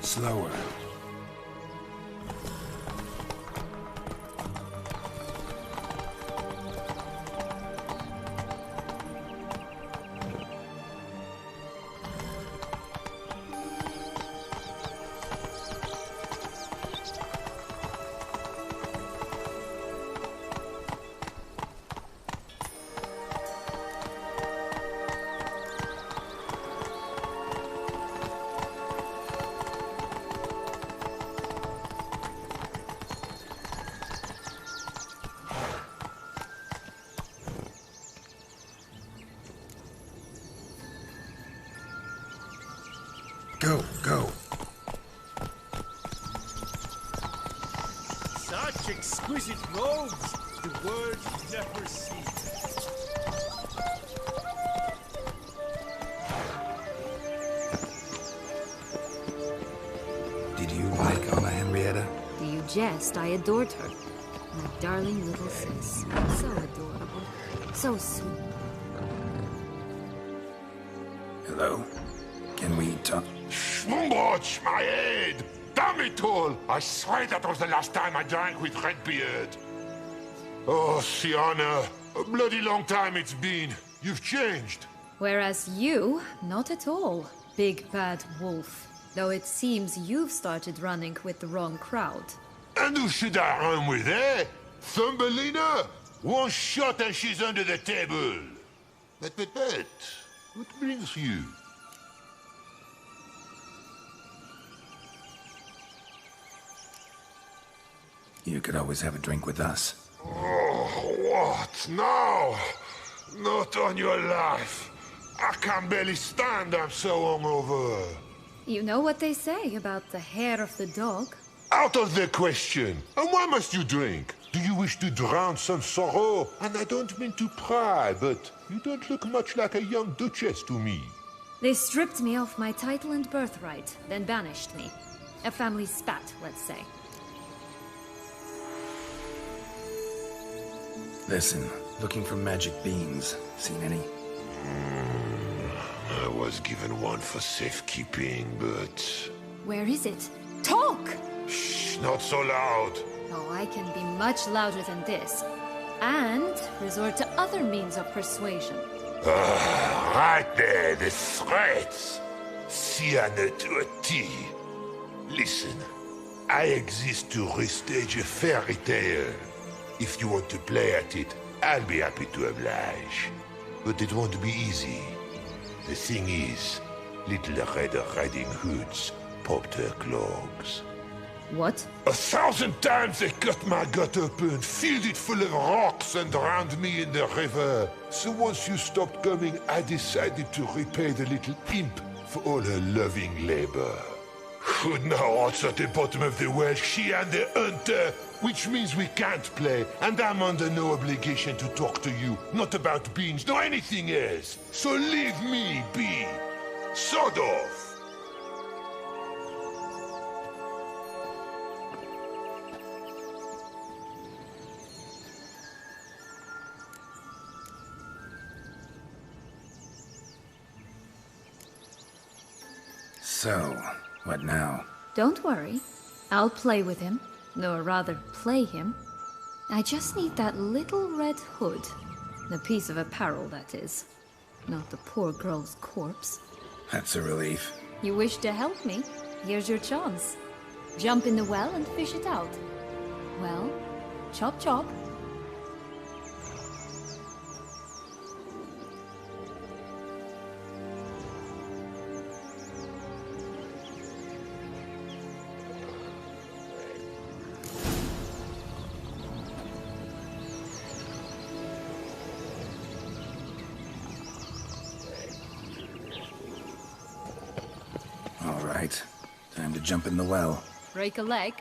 Slower. Go, go. Such exquisite robes, the world never seen. Did you like Anna Henrietta? Do you jest? I adored her. My darling little sis. So adorable. So sweet. Hello? Can we talk? Schmumbotch, my head! Damn it all! I swear that was the last time I drank with Redbeard. Oh, Sienna, a bloody long time it's been. You've changed. Whereas you, not at all, big bad wolf. Though it seems you've started running with the wrong crowd. And who should I run with, eh? Thumbelina? One shot and she's under the table. But, what brings you? You could always have a drink with us. Oh, what? No! Not on your life. I can barely stand, I'm so hungover. You know what they say about the hair of the dog? Out of the question. And why must you drink? Do you wish to drown some sorrow? And I don't mean to pry, but you don't look much like a young duchess to me. They stripped me of my title and birthright, then banished me. A family spat, let's say. Listen, looking for magic beans. Seen any? I was given one for safekeeping, but... Where is it? Talk! Shh, not so loud. Oh, I can be much louder than this. And resort to other means of persuasion. Right there, the threats. Sienna to a T. Listen, I exist to restage a fairy tale. If you want to play at it, I'll be happy to oblige. But it won't be easy. The thing is, little Red Riding Hoods popped her clogs. What? 1,000 times they cut my gut open, filled it full of rocks and drowned me in the river. So once you stopped coming, I decided to repay the little imp for all her loving labor. Good now, what's at the bottom of the well? She and the hunter, which means we can't play, and I'm under no obligation to talk to you, not about beans, nor anything else. So leave me be. Sod off. So, what now? Don't worry. I'll play with him. Or rather, play him. I just need that little red hood. The piece of apparel, that is. Not the poor girl's corpse. That's a relief. You wish to help me? Here's your chance. Jump in the well and fish it out. Well, chop chop. All right. Time to jump in the well. Break a leg.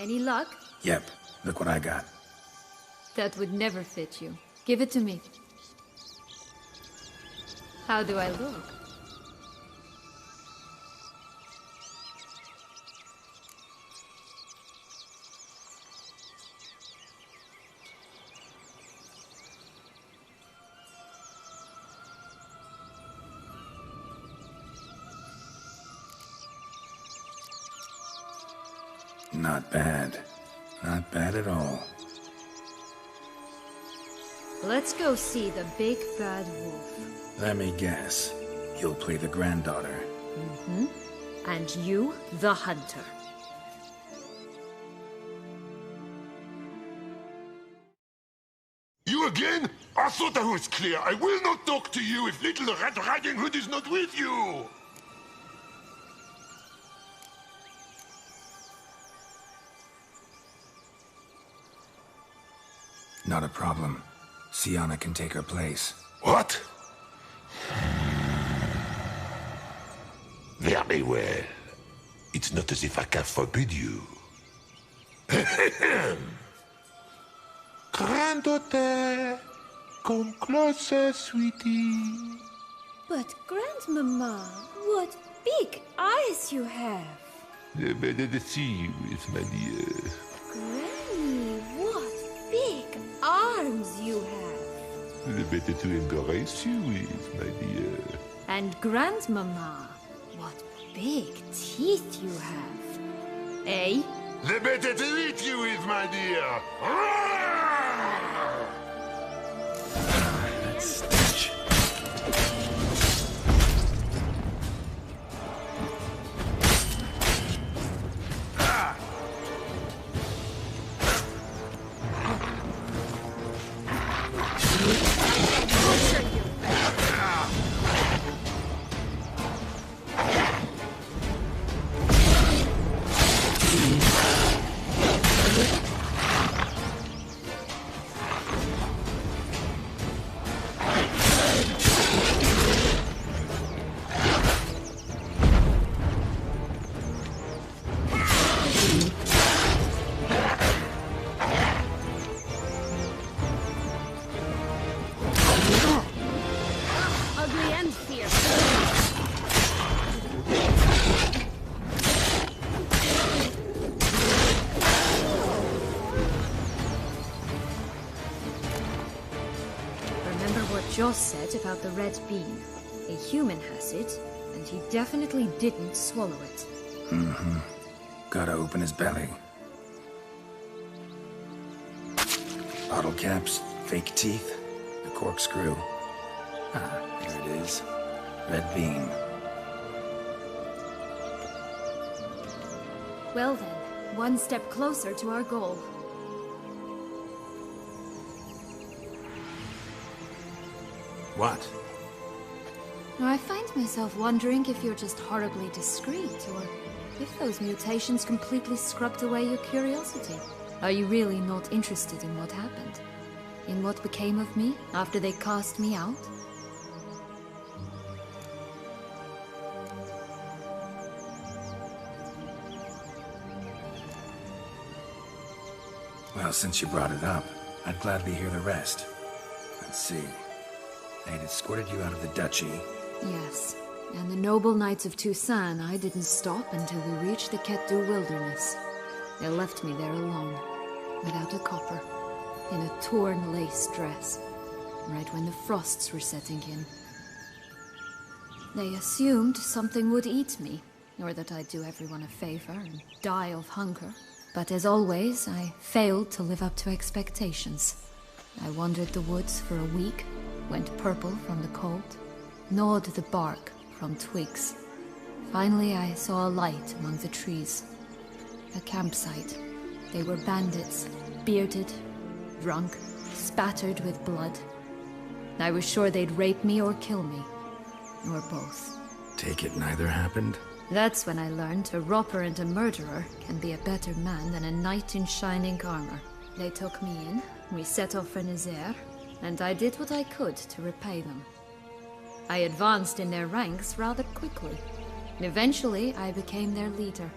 Any luck? Yep, look what I got. That would never fit you. Give it to me. How do I look? Not bad. Not bad at all. Let's go see the big bad wolf. Let me guess. You'll play the granddaughter. Mm-hmm. And you, the hunter. You again? I thought I was clear. I will not talk to you if Little Red Riding Hood is not with you! Not a problem. Sienna can take her place. What? Very well. It's not as if I can forbid you. Granddaughter, come closer, sweetie. But Grandmama, what big eyes you have! The better to see you with, my dear. Granny, what big arms you have! The better to embrace you with, my dear. And Grandmama, what big teeth you have. Eh? The better to eat you with, my dear. That stench. Ugly and fierce. Remember what Joss said about the red bean. A human has it, and he definitely didn't swallow it. Gotta open his belly. Bottle caps, fake teeth, the corkscrew. Ah, here it is. Red bean. Well then, one step closer to our goal. What? I find myself wondering if you're just horribly discreet, or if those mutations completely scrubbed away your curiosity. Are you really not interested in what happened? In what became of me after they cast me out? Well, since you brought it up, I'd gladly hear the rest. Let's see. They'd escorted you out of the duchy. Yes. And the noble knights of Toussaint, I didn't stop until we reached the Ketdu wilderness. They left me there alone, without a copper, in a torn lace dress, right when the frosts were setting in. They assumed something would eat me, or that I'd do everyone a favor and die of hunger. But as always, I failed to live up to expectations. I wandered the woods for a week, went purple from the cold, gnawed the bark from twigs. Finally, I saw a light among the trees. A campsite. They were bandits, bearded, drunk, spattered with blood. I was sure they'd rape me or kill me, or both. Take it neither happened? That's when I learned a robber and a murderer can be a better man than a knight in shining armor. They took me in, we set off for Nazaire, and I did what I could to repay them. I advanced in their ranks rather quickly, and eventually I became their leader.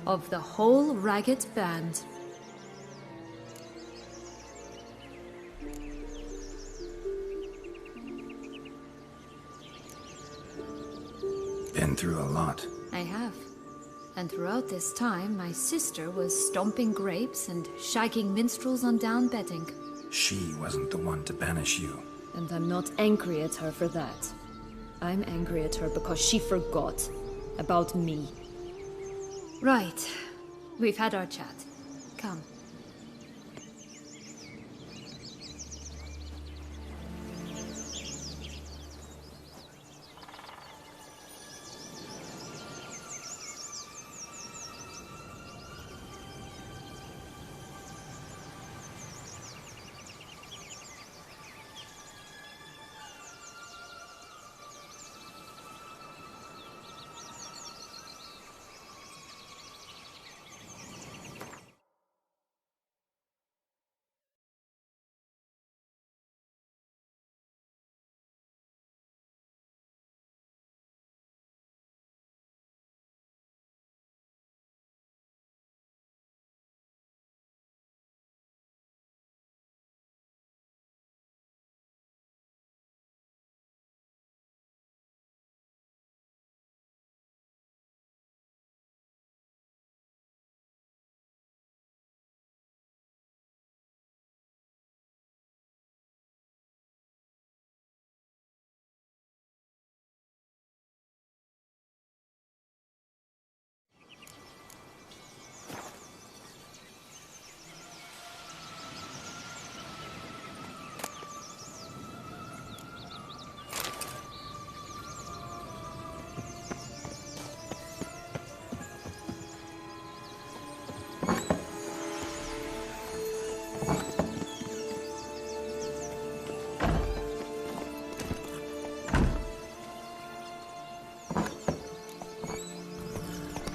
of the whole ragged band. Been through a lot. I have. And throughout this time, my sister was stomping grapes and shagging minstrels on down bedding. She wasn't the one to banish you. And I'm not angry at her for that. I'm angry at her because she forgot about me. Right. We've had our chat. Come.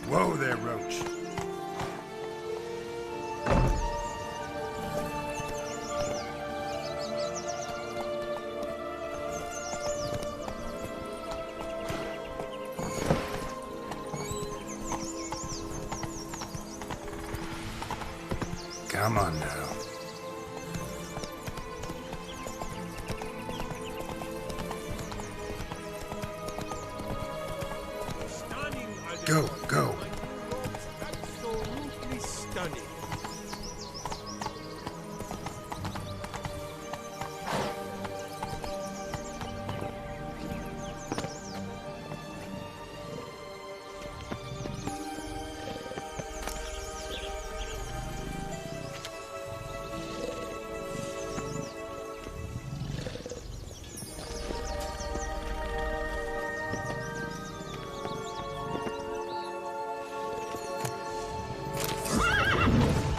Whoa there, Roach. Come on now. Go, go. Absolutely stunning.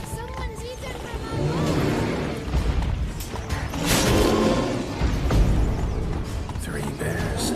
Someone's eaten my 3 bears.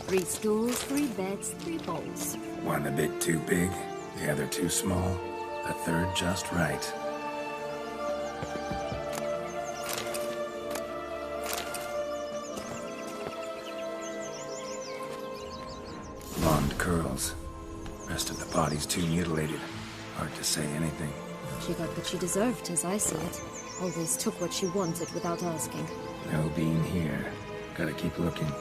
Three stools, 3 beds, 3 bowls. One a bit too big, the other too small, the third just right. Blonde curls. Rest of the body's too mutilated. Hard to say anything. She got what she deserved, as I see it. Always took what she wanted without asking. No being here. Gotta keep looking.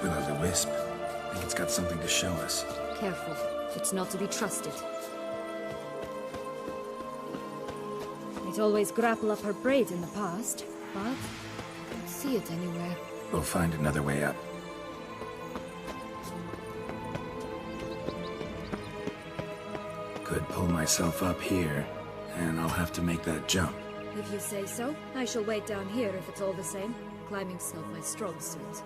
Will-o'-the-wisp. I think it's got something to show us. Careful. It's not to be trusted. Might always grapple up her braid in the past, but I don't see it anywhere. We'll find another way up. Could pull myself up here, and I'll have to make that jump. If you say so, I shall wait down here if it's all the same. Climbing's not my strong suit.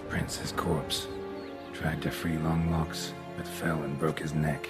Prince's corpse. Tried to free Longlocks, but fell and broke his neck.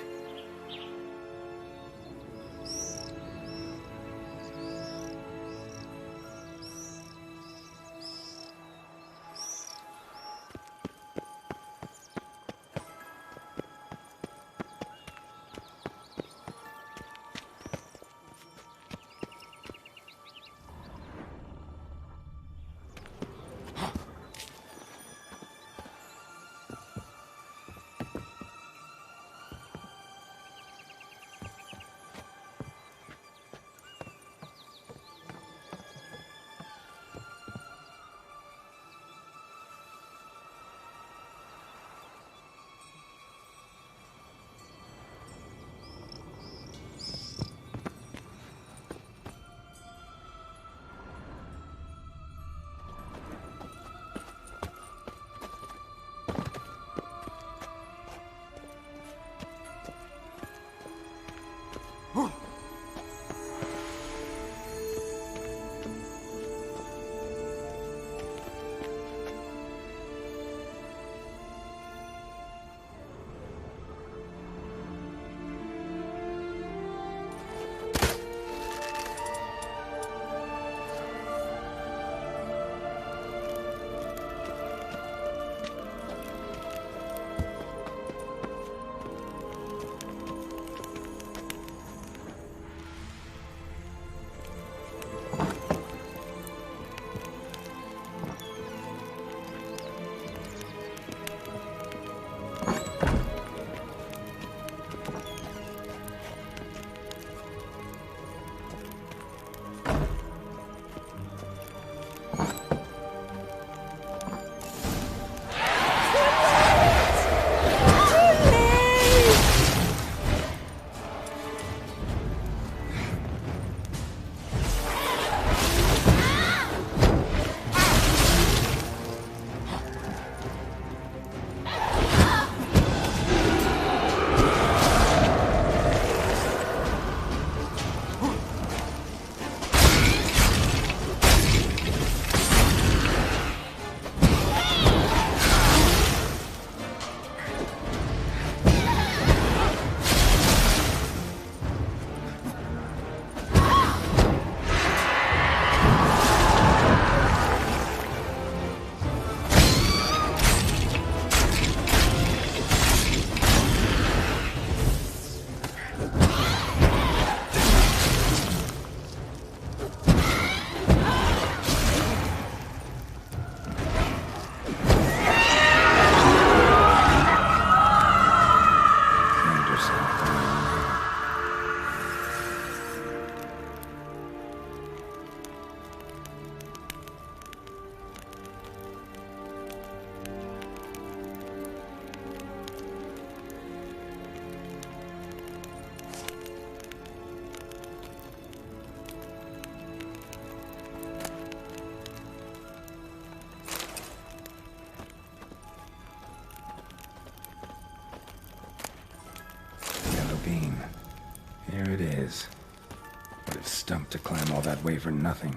stump to climb all that way for nothing.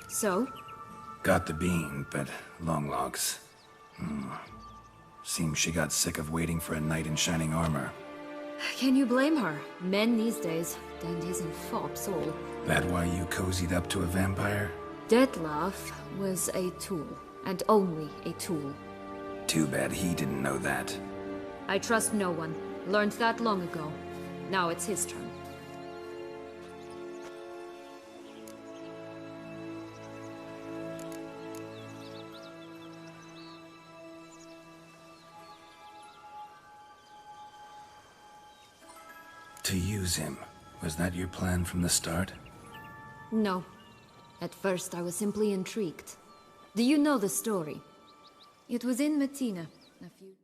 So? Got the bean, but long logs. Seems she got sick of waiting for a knight in shining armor. Can you blame her? Men these days, dandies and fops all. That why you cozied up to a vampire? Dettlaff was a tool, and only a tool. Too bad he didn't know that. I trust no one. Learned that long ago. Now it's his turn. To use him. Was that your plan from the start? No. At first I was simply intrigued. Do you know the story? It was in Metina, a few...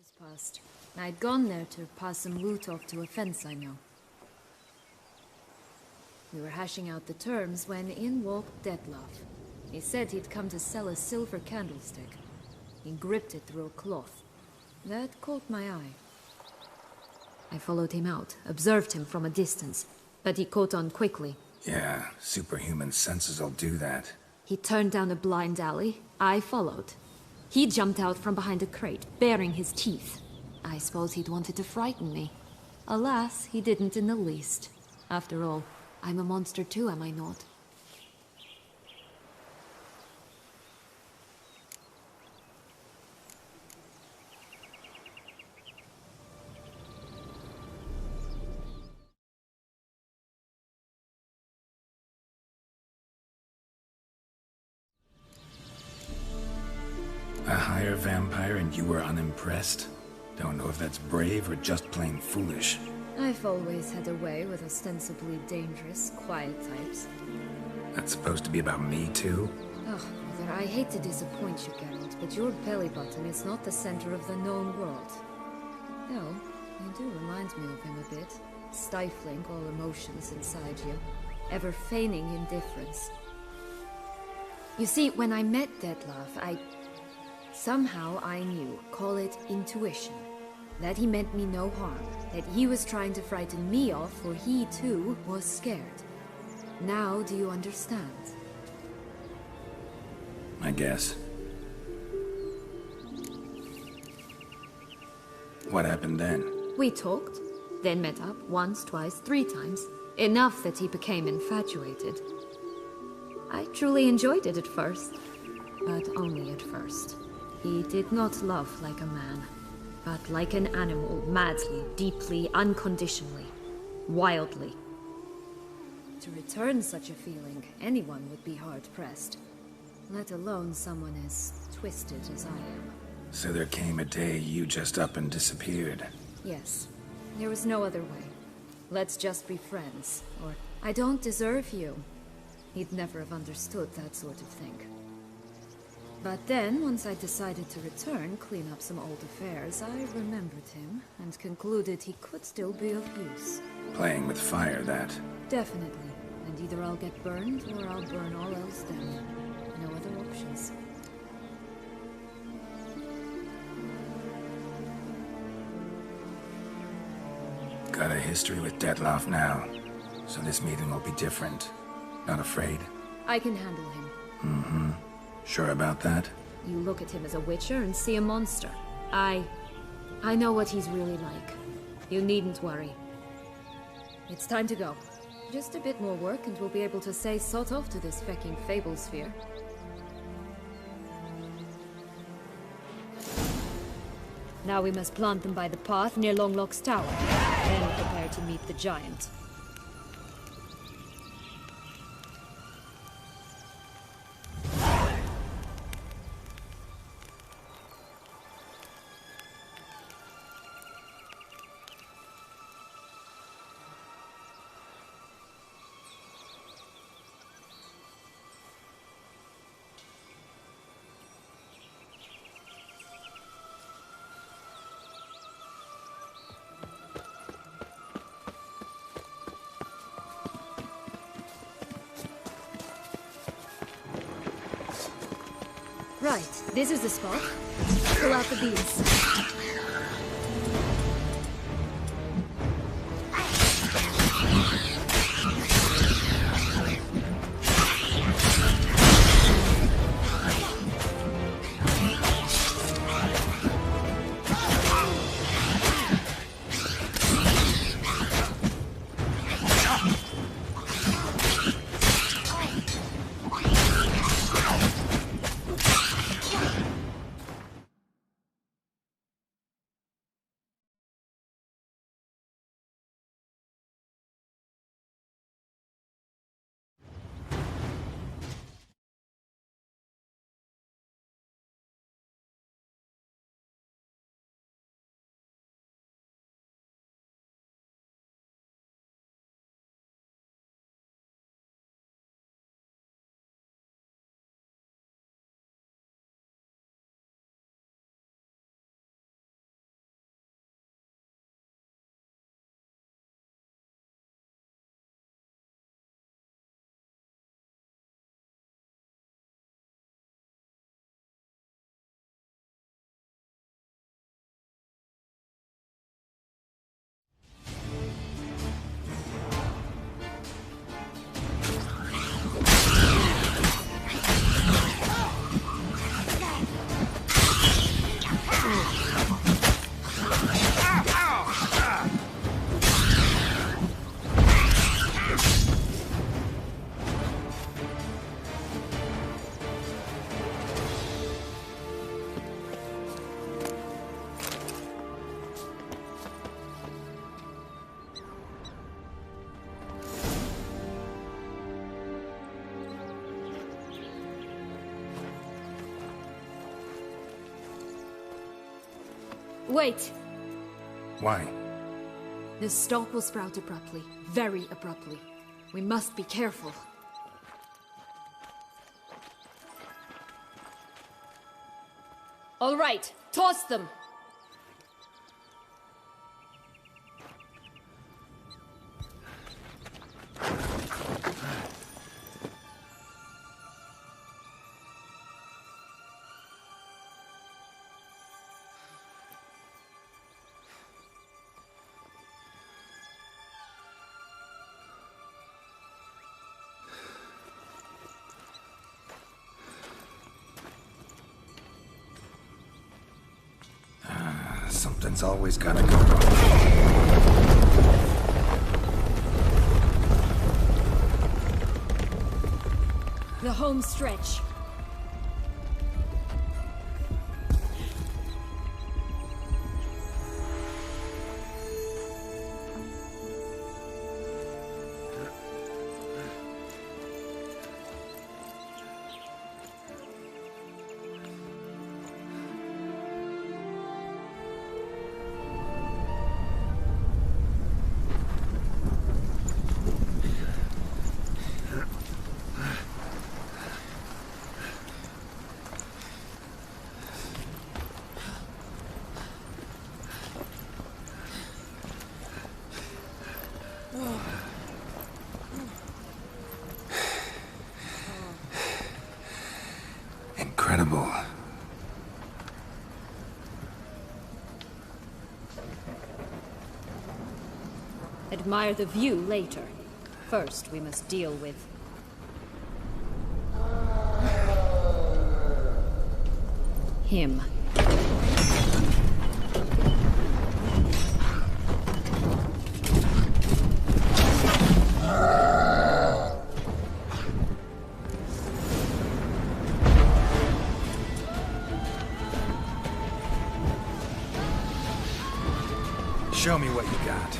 Years passed. I'd gone there to pass some loot off to a fence I know. We were hashing out the terms when in walked Dettlaff. He said he'd come to sell a silver candlestick. He gripped it through a cloth. That caught my eye. I followed him out, observed him from a distance, but he caught on quickly. Yeah, superhuman senses will do that. He turned down a blind alley. I followed. He jumped out from behind a crate, baring his teeth. I suppose he'd wanted to frighten me. Alas, he didn't in the least. After all, I'm a monster too, am I not? A higher vampire and you were unimpressed? Don't know if that's brave or just plain foolish. I've always had a way with ostensibly dangerous, quiet types. That's supposed to be about me too? Oh, Mother, I hate to disappoint you, Geralt, but your belly button is not the center of the known world. No, you do remind me of him a bit. Stifling all emotions inside you. Ever feigning indifference. You see, when I met Dettlaff, somehow I knew, call it intuition, that he meant me no harm, that he was trying to frighten me off, for he too was scared. Now do you understand? I guess. What happened then? We talked, then met up once, twice, 3 times. Enough that he became infatuated. I truly enjoyed it at first, but only at first. He did not love like a man, but like an animal, madly, deeply, unconditionally, wildly. To return such a feeling, anyone would be hard-pressed, let alone someone as twisted as I am. So there came a day you just up and disappeared. Yes, there was no other way. Let's just be friends, or I don't deserve you. He'd never have understood that sort of thing. But then, once I decided to return, clean up some old affairs, I remembered him, and concluded he could still be of use. Playing with fire, that. Definitely. And either I'll get burned, or I'll burn all else down. No other options. Got a history with Dettlaff now, so this meeting will be different. Not afraid? I can handle him. Mm-hmm. Sure about that? You look at him as a witcher and see a monster. I know what he's really like. You needn't worry. It's time to go. Just a bit more work and we'll be able to say sort off to this fecking fable sphere. Now we must plant them by the path near Longlock's tower. Then prepare to meet the giant. Right, this is the spot. Pull out the beams. Wait! Why? The stalk will sprout abruptly. Very abruptly. We must be careful. All right, toss them! Something's always gotta go wrong. The home stretch. Incredible. Admire the view later. First, we must deal with... him. Show me what you got.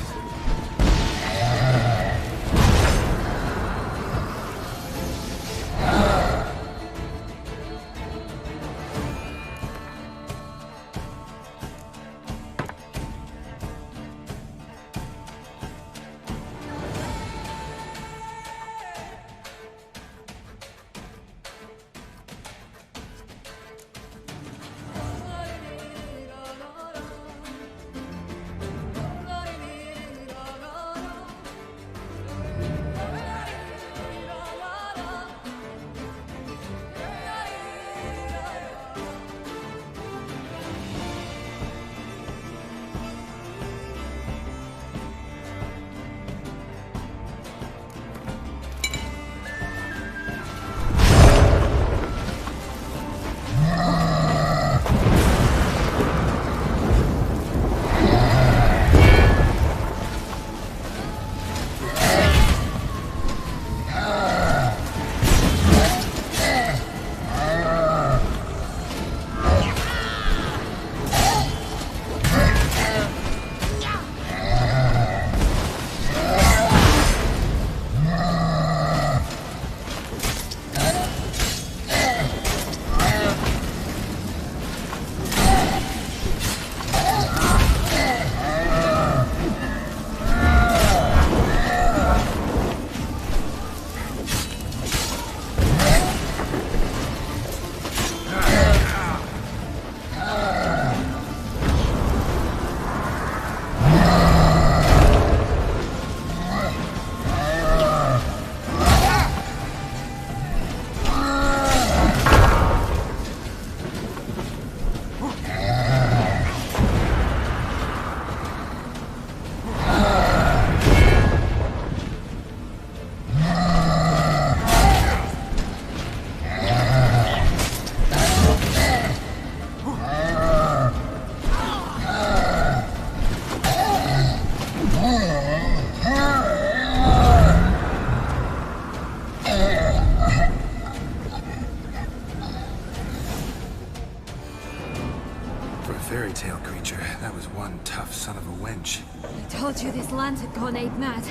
Fairy tale creature. That was one tough son of a wench. I told you this land had gone ape mad,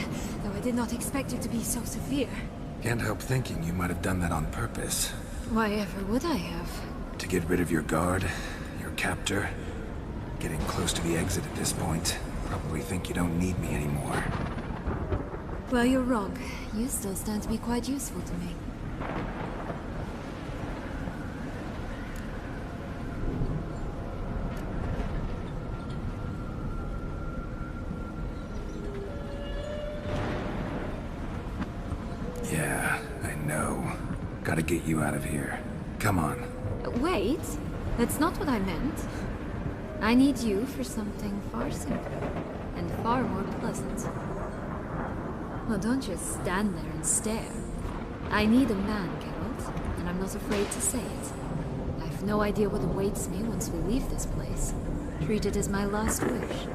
though I did not expect it to be so severe. Can't help thinking you might have done that on purpose. Why ever would I have? To get rid of your guard, your captor. Getting close to the exit at this point. Probably think you don't need me anymore. Well, you're wrong. You still stand to be quite useful to me. Yeah, I know. Gotta get you out of here. Come on. Wait, that's not what I meant. I need you for something far simpler and far more pleasant. Well, don't just stand there and stare. I need a man, Geralt, and I'm not afraid to say it. I've no idea what awaits me once we leave this place. Treat it as my last wish.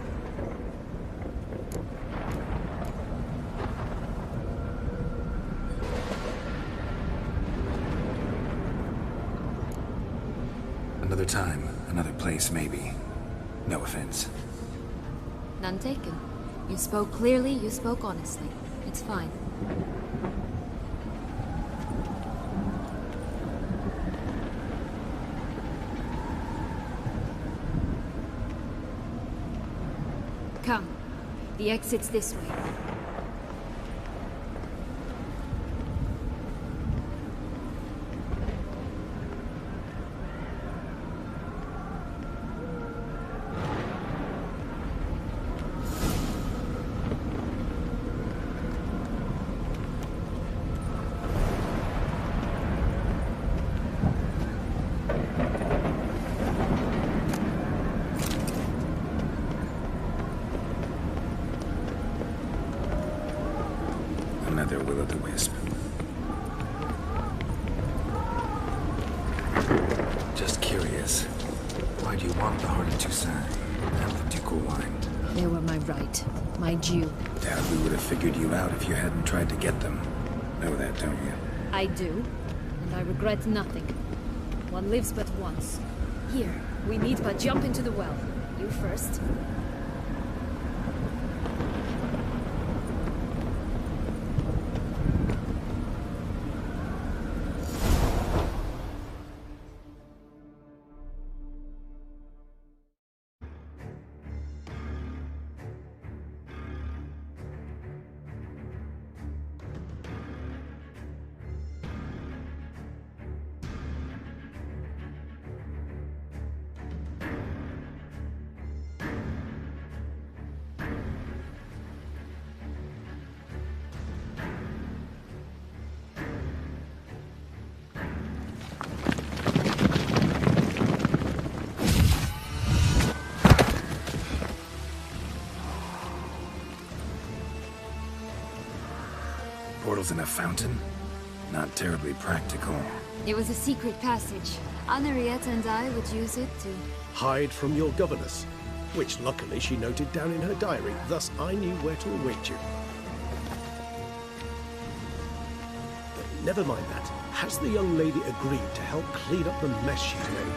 Another time, another place, maybe. No offense. None taken. You spoke clearly, you spoke honestly. It's fine. Come. The exit's this way. Another will-o'-the-wisp. Just curious. Why do you want the Heart of Toussaint and the ducal wine? They were my right. My due. Doubt we would have figured you out if you hadn't tried to get them. Know that, don't you? I do, and I regret nothing. One lives but once. Here, we need but jump into the well. You first. Portals in a fountain? Not terribly practical. It was a secret passage. Henriette and I would use it to... Hide from your governess, which luckily she noted down in her diary, thus I knew where to await you. But never mind that. Has the young lady agreed to help clean up the mess she's made?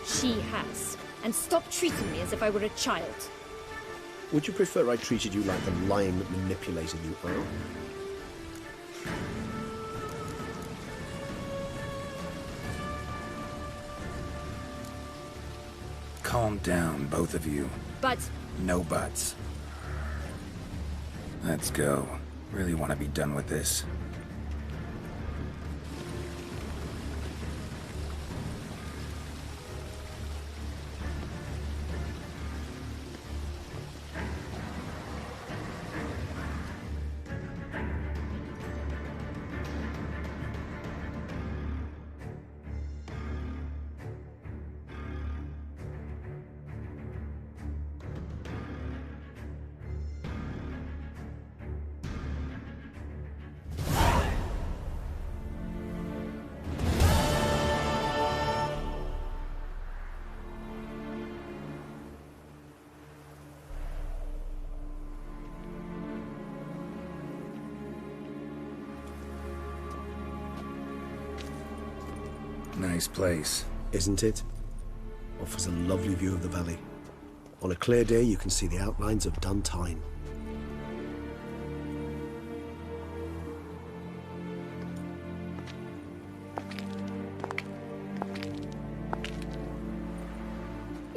She has. And stop treating me as if I were a child. Would you prefer I treated you like the lion that manipulated you, Earl? Calm down, both of you. But... No buts. Let's go. Really want to be done with this. Nice place. Isn't it? Offers a lovely view of the valley. On a clear day, you can see the outlines of Dun Tine.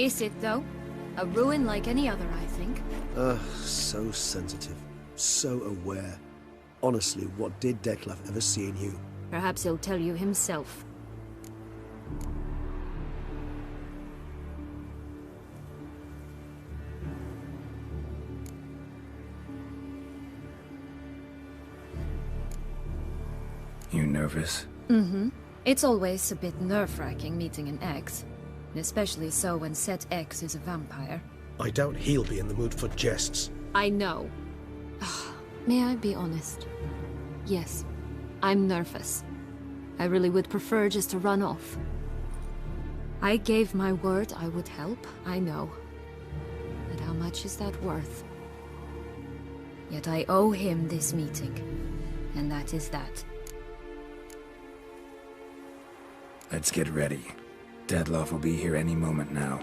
Is it, though? A ruin like any other, I think. So sensitive. So aware. Honestly, what did Dettlaff ever see in you? Perhaps he'll tell you himself. You nervous? Mm-hmm. It's always a bit nerve-wracking meeting an ex. Especially so when said ex is a vampire. I doubt he'll be in the mood for jests. I know. May I be honest? Yes, I'm nervous. I really would prefer just to run off. I gave my word I would help, I know. But how much is that worth? Yet I owe him this meeting. And that is that. Let's get ready. Dettlaff will be here any moment now.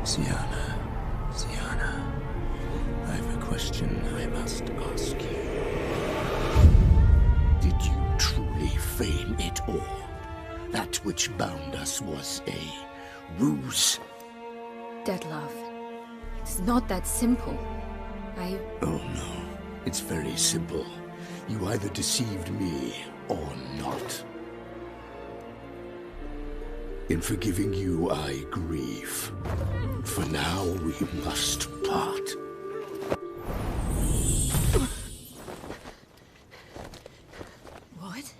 Syanna, I have a question I must ask you. Did you truly feign it all? That which bound us was a ruse? Dettlaff, it's not that simple. Oh no, it's very simple. You either deceived me or not. In forgiving you, I grieve. For now, we must part. What?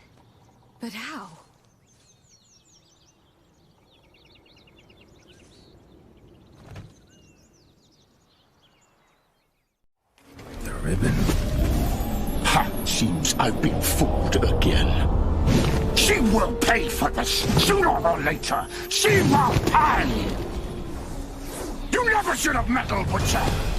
But how? The ribbon. Ha! Seems I've been fooled again. She will pay for this, sooner or later. She will pay! You never should have meddled with her!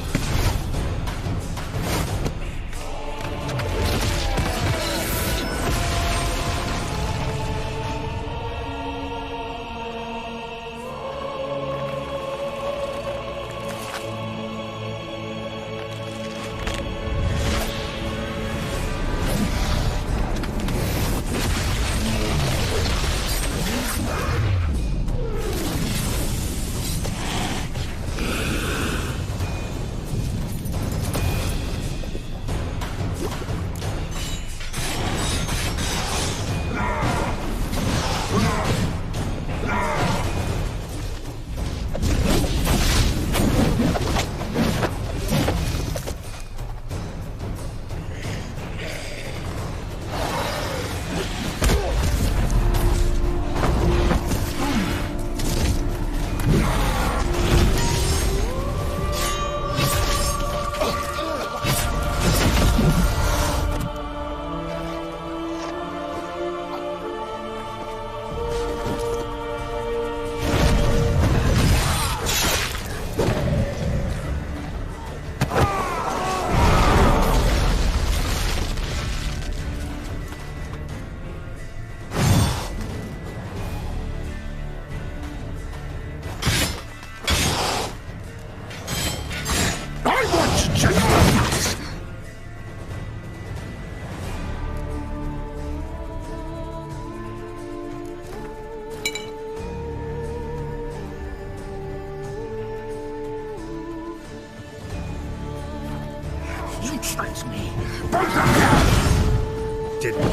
You tricked me! Both of you! Didn't we?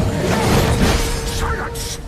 Silence!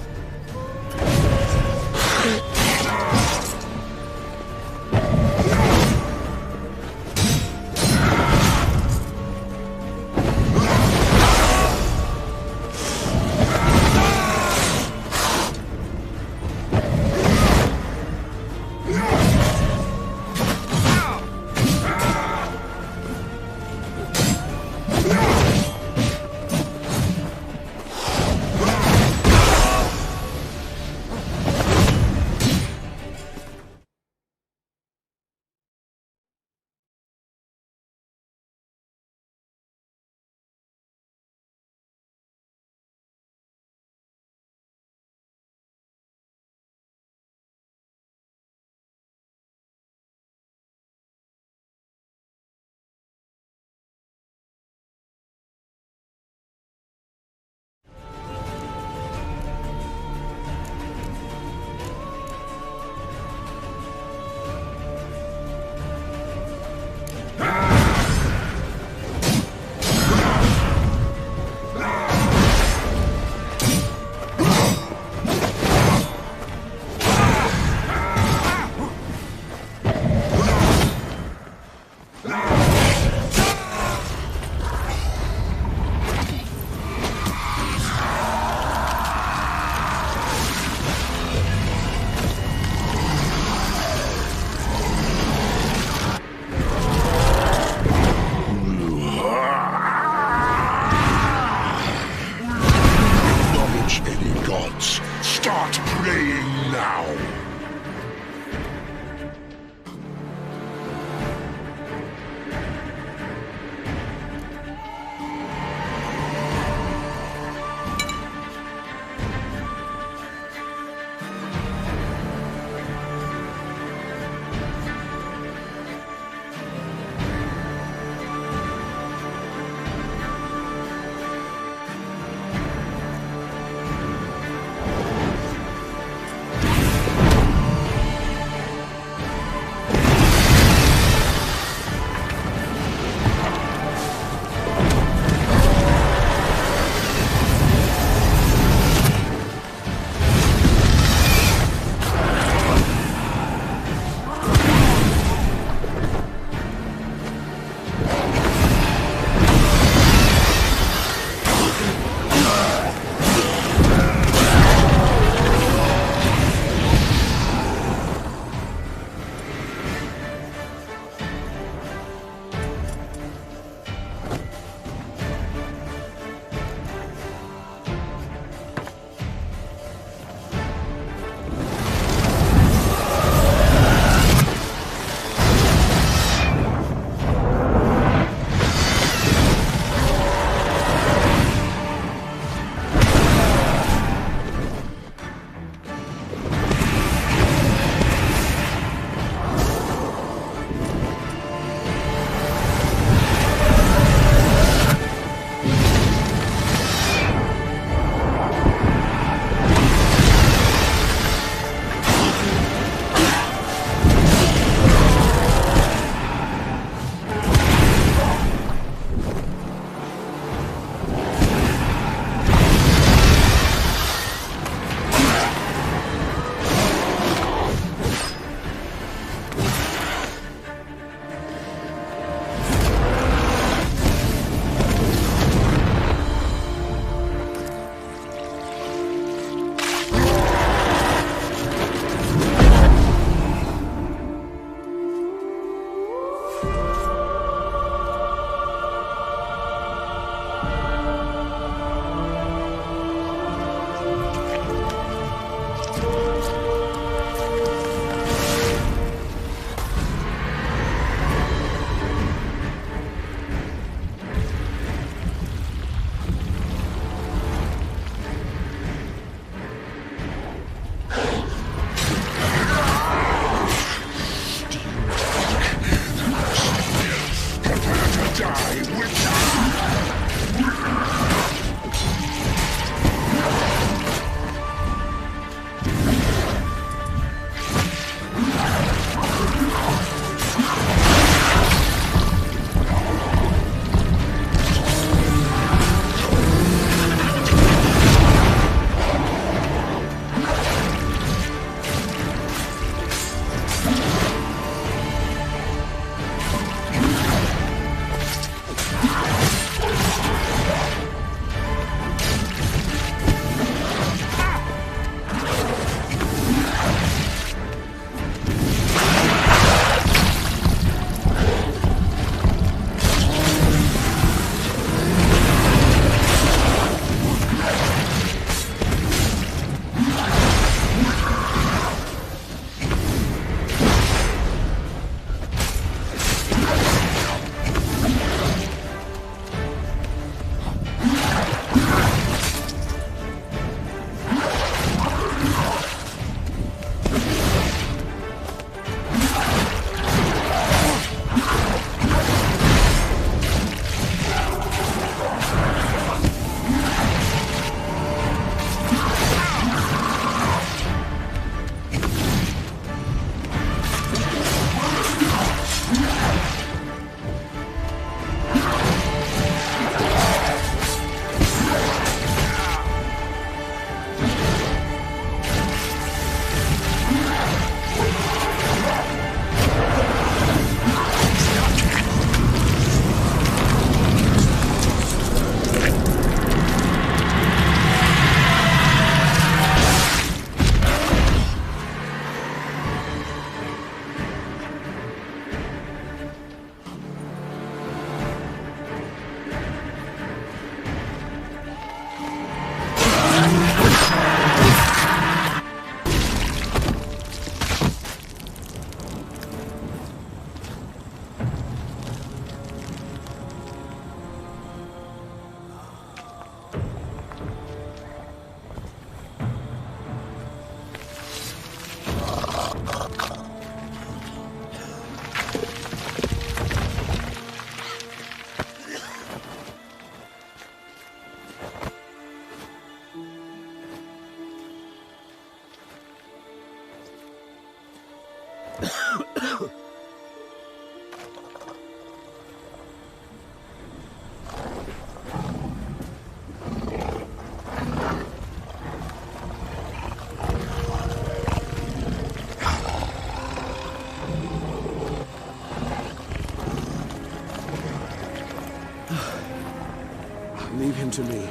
Leave him to me.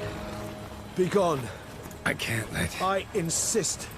Be gone. I can't let... I insist.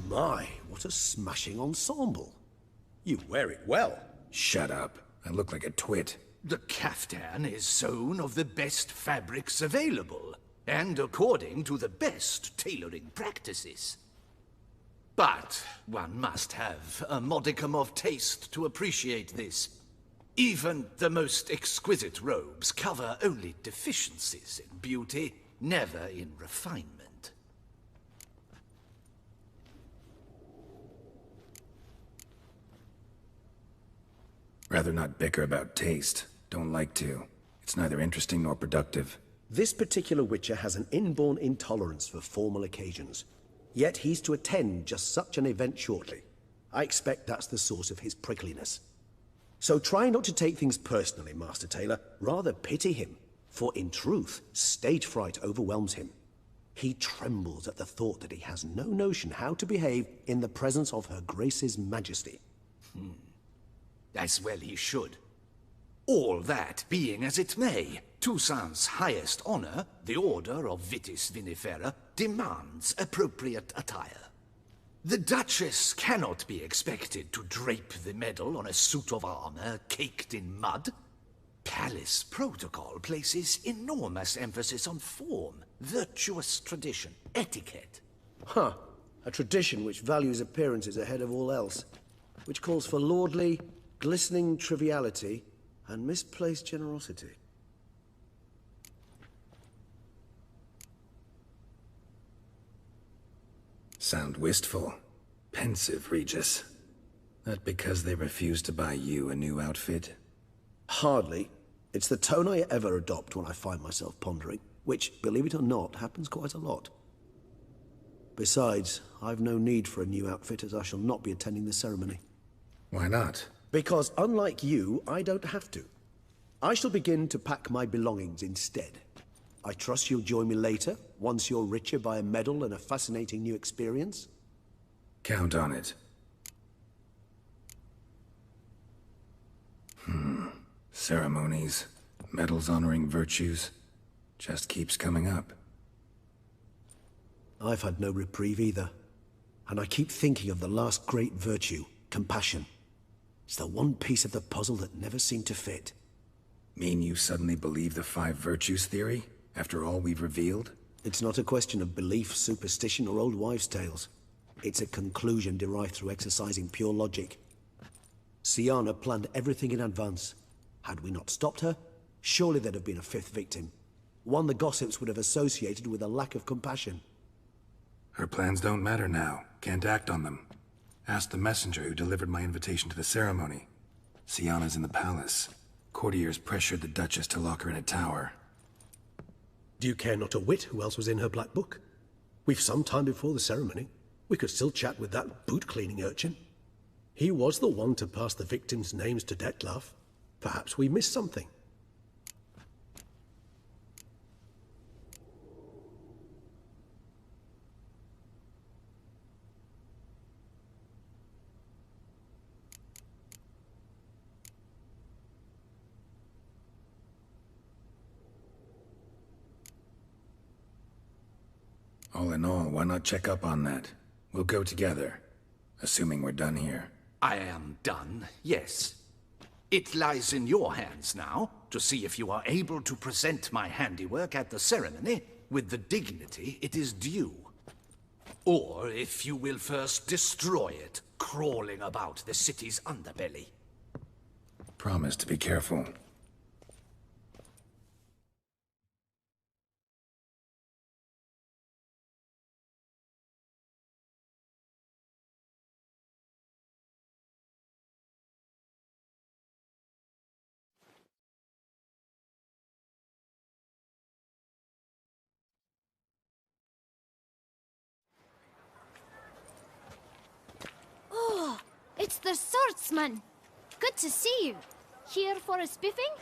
My, what a smashing ensemble. You wear it well. Shut up. I look like a twit. The caftan is sewn of the best fabrics available, and according to the best tailoring practices. But one must have a modicum of taste to appreciate this. Even the most exquisite robes cover only deficiencies in beauty, never in refinement. Rather not bicker about taste. Don't like to. It's neither interesting nor productive. This particular Witcher has an inborn intolerance for formal occasions. Yet he's to attend just such an event shortly. I expect that's the source of his prickliness. So try not to take things personally, Master Taylor. Rather pity him. For in truth, stage fright overwhelms him. He trembles at the thought that he has no notion how to behave in the presence of Her Grace's Majesty. As well he should. All that being as it may, Toussaint's highest honor, the Order of Vitis Vinifera, demands appropriate attire. The Duchess cannot be expected to drape the medal on a suit of armor caked in mud. Palace protocol places enormous emphasis on form, virtuous tradition, etiquette. Huh. A tradition which values appearances ahead of all else. Which calls for lordly, glistening triviality and misplaced generosity. Sound wistful. Pensive, Regis. That because they refuse to buy you a new outfit? Hardly. It's the tone I ever adopt when I find myself pondering, which, believe it or not, happens quite a lot. Besides, I've no need for a new outfit as I shall not be attending the ceremony. Why not? Because unlike you, I don't have to. I shall begin to pack my belongings instead. I trust you'll join me later, once you're richer by a medal and a fascinating new experience? Count on it. Ceremonies, medals honoring virtues, just keeps coming up. I've had no reprieve either. And I keep thinking of the last great virtue, compassion. It's the one piece of the puzzle that never seemed to fit. Mean you suddenly believe the 5 virtues theory, after all we've revealed? It's not a question of belief, superstition, or old wives' tales. It's a conclusion derived through exercising pure logic. Syanna planned everything in advance. Had we not stopped her, surely there'd have been a 5th victim. One the gossips would have associated with a lack of compassion. Her plans don't matter now. Can't act on them. Ask the messenger who delivered my invitation to the ceremony. Syanna's in the palace. Courtiers pressured the Duchess to lock her in a tower. Do you care not a whit who else was in her black book? We've some time before the ceremony. We could still chat with that boot-cleaning urchin. He was the one to pass the victims' names to Dettlaff. Perhaps we missed something. All in all, why not check up on that? We'll go together, assuming we're done here. I am done, yes. It lies in your hands now to see if you are able to present my handiwork at the ceremony with the dignity it is due. Or if you will first destroy it, crawling about the city's underbelly. Promise to be careful. Oh, it's the swordsman. Good to see you. Here for a spiffing?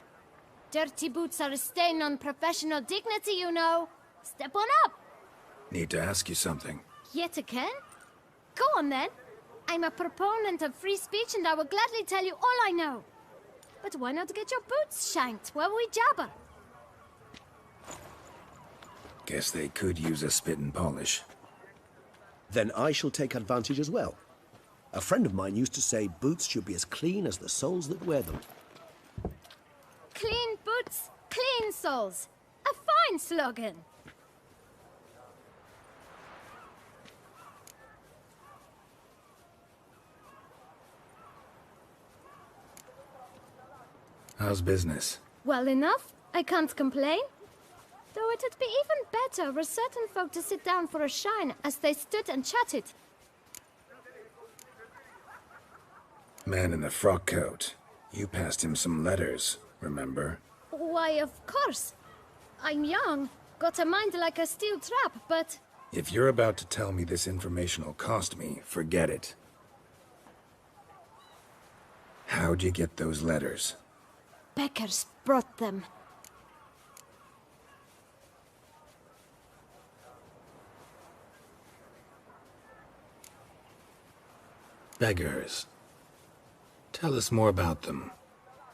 Dirty boots are a stain on professional dignity, you know. Step on up. Need to ask you something. Yet again? Go on then. I'm a proponent of free speech and I will gladly tell you all I know. But why not get your boots shanked while we jabber? Guess they could use a spit and polish. Then I shall take advantage as well. A friend of mine used to say boots should be as clean as the soles that wear them. Clean boots, clean soles. A fine slogan. How's business? Well enough. I can't complain. Though it'd be even better were certain folk to sit down for a shine as they stood and chatted. Man in the frock coat. You passed him some letters, remember? Why, of course. I'm young, got a mind like a steel trap, but... If you're about to tell me this information'll cost me, forget it. How'd you get those letters? Beggars brought them. Beggars. Tell us more about them.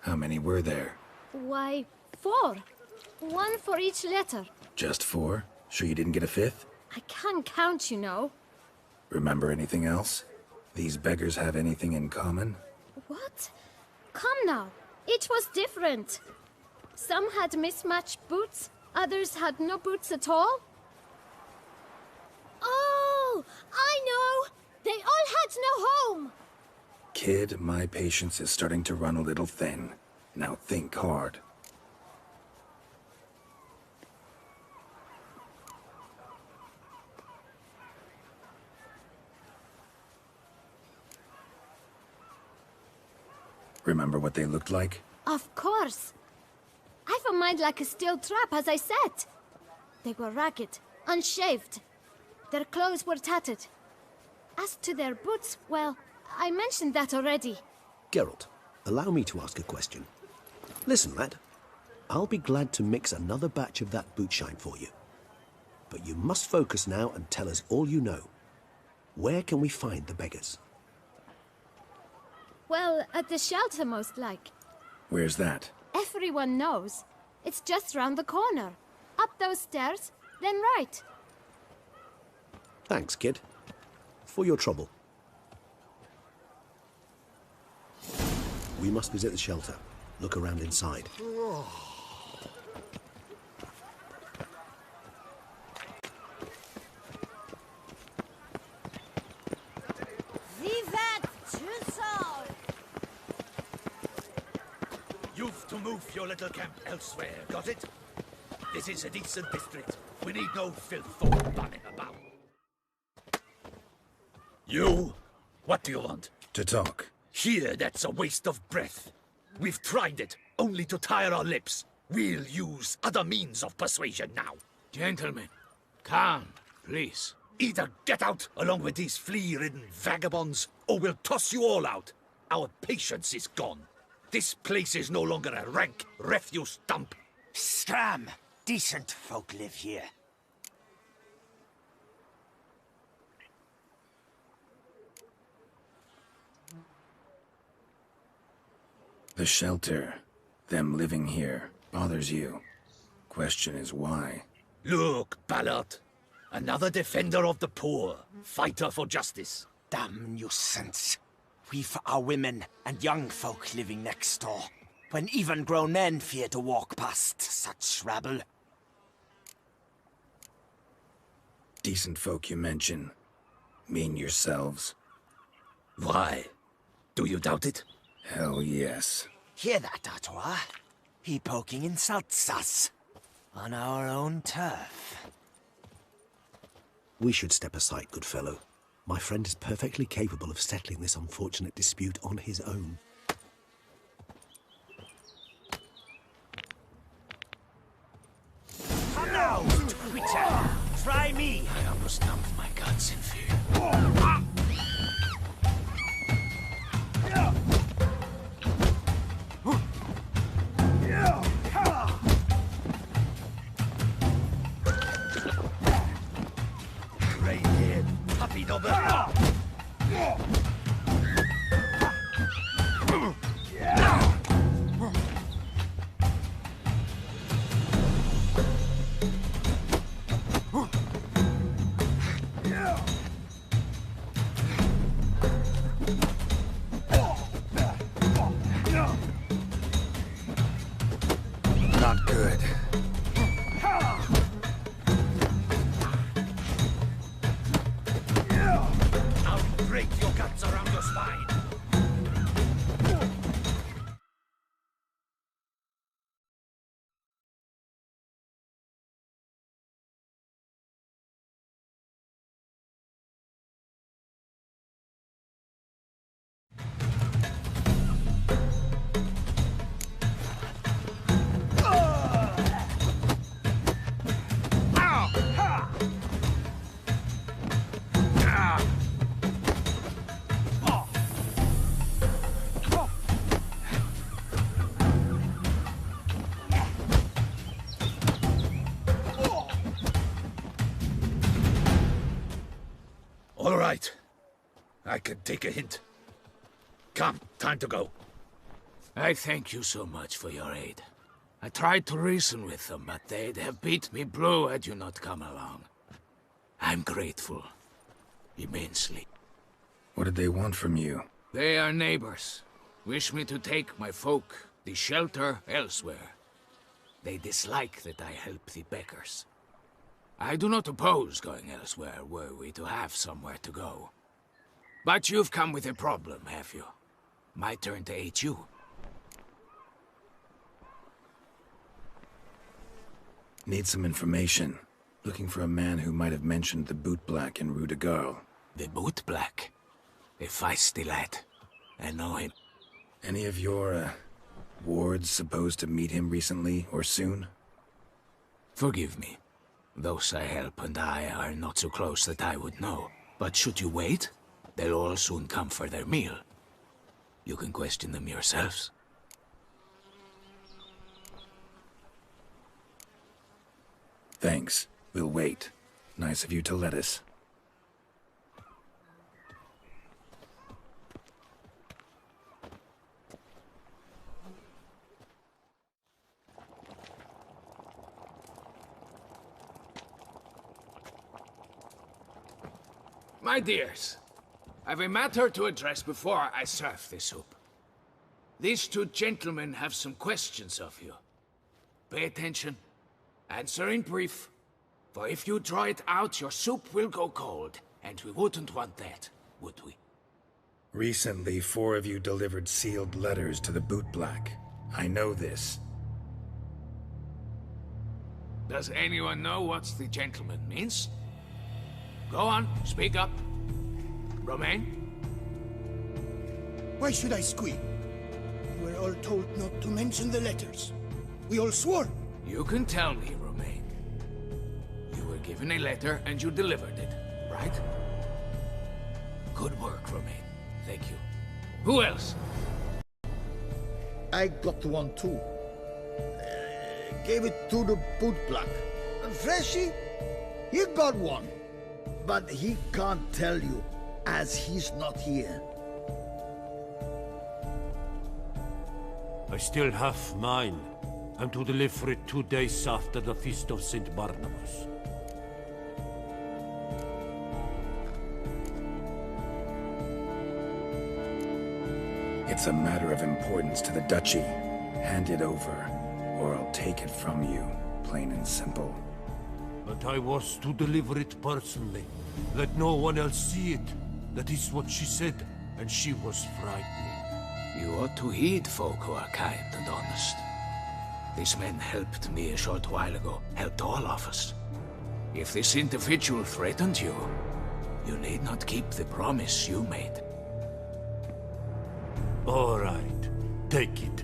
How many were there? Why, 4. 1 for each letter. Just 4? Sure you didn't get a 5th? I can't count, you know. Remember anything else? These beggars have anything in common? What? Come now. Each was different. Some had mismatched boots, others had no boots at all. Oh, I know! They all had no home! Kid, my patience is starting to run a little thin. Now think hard. Remember what they looked like? Of course. I've a mind like a steel trap, as I said. They were ragged, unshaved. Their clothes were tattered. As to their boots, well, I mentioned that already. Geralt, allow me to ask a question. Listen, lad. I'll be glad to mix another batch of that boot shine for you. But you must focus now and tell us all you know. Where can we find the beggars? Well, at the shelter, most like. Where's that? Everyone knows. It's just round the corner. Up those stairs, then right. Thanks, kid. For your trouble. We must visit the shelter. Look around inside. Vivat Jusol! You've to move your little camp elsewhere, got it? This is a decent district. We need no filth folk running about. You? What do you want? To talk. Here, that's a waste of breath. We've tried it, only to tire our lips. We'll use other means of persuasion now. Gentlemen, calm, please. Either get out along with these flea-ridden vagabonds, or we'll toss you all out. Our patience is gone. This place is no longer a rank refuse dump. Scram! Decent folk live here. The shelter, them living here, bothers you. Question is why? Look, Ballard. Another defender of the poor, fighter for justice. Damn nuisance. We've our women and young folk living next door, when even grown men fear to walk past such rabble. Decent folk you mention. Mean yourselves? Why? Do you doubt it? Hell yes. Hear that, Artois? He poking insults us. On our own turf. We should step aside, good fellow. My friend is perfectly capable of settling this unfortunate dispute on his own. Come now, Twitcher! Try me! I almost dumped my guts in fear. Gray-haired puppy dobber! Not good. I'll break your guts around your spine! All right. I can take a hint. Come, time to go. I thank you so much for your aid. I tried to reason with them, but they'd have beat me blue had you not come along. I'm grateful. Immensely. What did they want from you? They are neighbors. Wish me to take my folk, the shelter, elsewhere. They dislike that I help the beggars. I do not oppose going elsewhere, were we to have somewhere to go. But you've come with a problem, have you? My turn to aid you. Need some information. Looking for a man who might have mentioned the Boot Black in Rue de Garl. The Boot Black? A feisty lad. I know him. Any of your, wards supposed to meet him recently or soon? Forgive me. Those I help and I are not so close that I would know. But should you wait, they'll all soon come for their meal. You can question them yourselves. Thanks. We'll wait. Nice of you to let us. My dears, I've a matter to address before I serve the soup. These two gentlemen have some questions of you. Pay attention. Answer in brief. For if you draw it out, your soup will go cold. And we wouldn't want that, would we? Recently, 4 of you delivered sealed letters to the Boot Black. I know this. Does anyone know what the gentleman means? Go on, speak up. Romain? Why should I squeal? We were all told not to mention the letters. We all swore. You can tell me, Romain. given a letter and you delivered it, right? Good work, Romain. Thank you. Who else? I got one too. Gave it to the bootblack. Freshy, he got one. But he can't tell you, as he's not here. I still have mine. I'm to deliver it 2 days after the Feast of St. Barnabas. It's a matter of importance to the Duchy. Hand it over, or I'll take it from you, plain and simple. But I was to deliver it personally. Let no one else see it. That is what she said, and she was frightening. You ought to heed folk who are kind and honest. These men helped me a short while ago, helped all of us. If this individual threatened you, you need not keep the promise you made. All right, take it.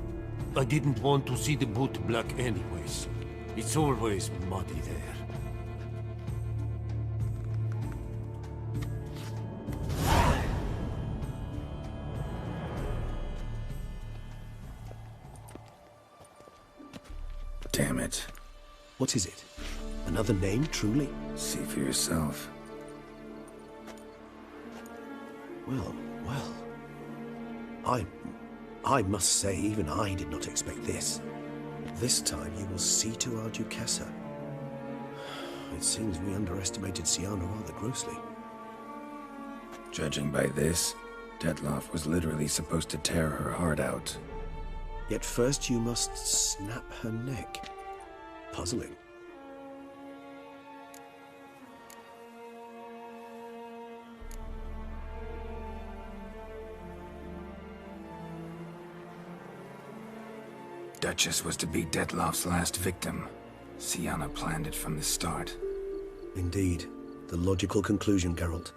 I didn't want to see the bootblack anyways. It's always muddy there. Damn it. What is it? Another name, truly? See for yourself. Well. I must say, even I did not expect this. This time you will see to our Duquesa. It seems we underestimated Syanna rather grossly. Judging by this, Detloff was literally supposed to tear her heart out. Yet first you must snap her neck. Puzzling. Duchess was to be Detloff's last victim. Syanna planned it from the start. Indeed. The logical conclusion, Geralt.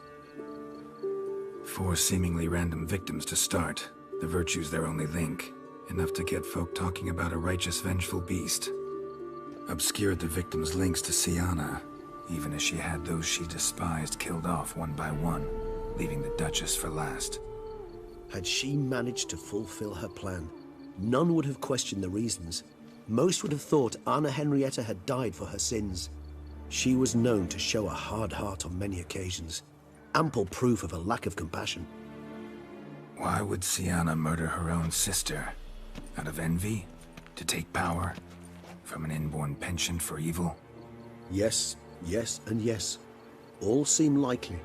4 seemingly random victims to start. The virtue's their only link. Enough to get folk talking about a righteous, vengeful beast. Obscured the victims' links to Syanna, even as she had those she despised killed off one by one, leaving the Duchess for last. Had she managed to fulfill her plan, none would have questioned the reasons. Most would have thought Anna Henrietta had died for her sins. She was known to show a hard heart on many occasions. Ample proof of a lack of compassion. Why would Syanna murder her own sister? Out of envy? To take power? From an inborn penchant for evil? Yes, yes, and yes. All seem likely,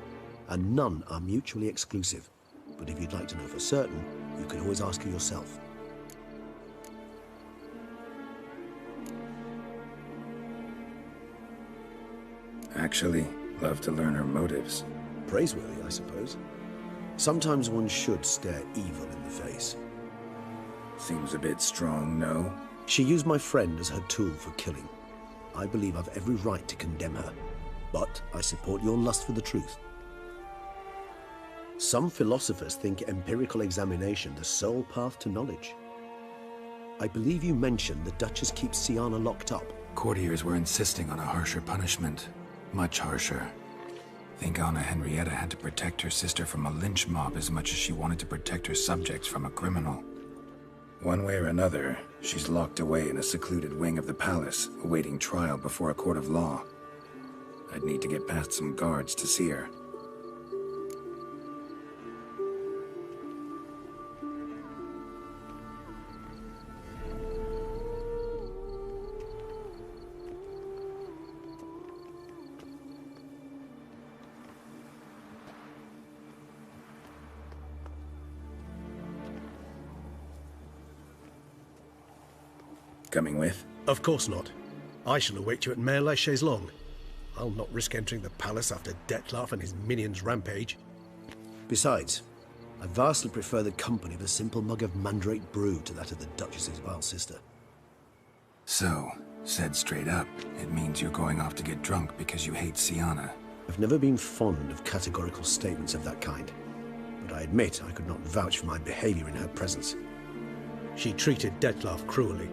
and none are mutually exclusive. But if you'd like to know for certain, you can always ask her yourself. Actually, love to learn her motives. Praiseworthy, I suppose. Sometimes one should stare evil in the face. Seems a bit strong, no? She used my friend as her tool for killing. I believe I've every right to condemn her, but I support your lust for the truth. Some philosophers think empirical examination the sole path to knowledge. I believe you mentioned the Duchess keeps Syanna locked up. Courtiers were insisting on a harsher punishment. Much harsher. Think Anna Henrietta had to protect her sister from a lynch mob as much as she wanted to protect her subjects from a criminal. One way or another, she's locked away in a secluded wing of the palace, awaiting trial before a court of law. I'd need to get past some guards to see her. Coming with? Of course not. I shall await you at Mare la Chaise-Longue. I'll not risk entering the palace after Detloff and his minions rampage. Besides, I vastly prefer the company of a simple mug of mandrake brew to that of the Duchess's vile sister. So, said straight up, it means you're going off to get drunk because you hate Syanna. I've never been fond of categorical statements of that kind, but I admit I could not vouch for my behavior in her presence. She treated Detloff cruelly,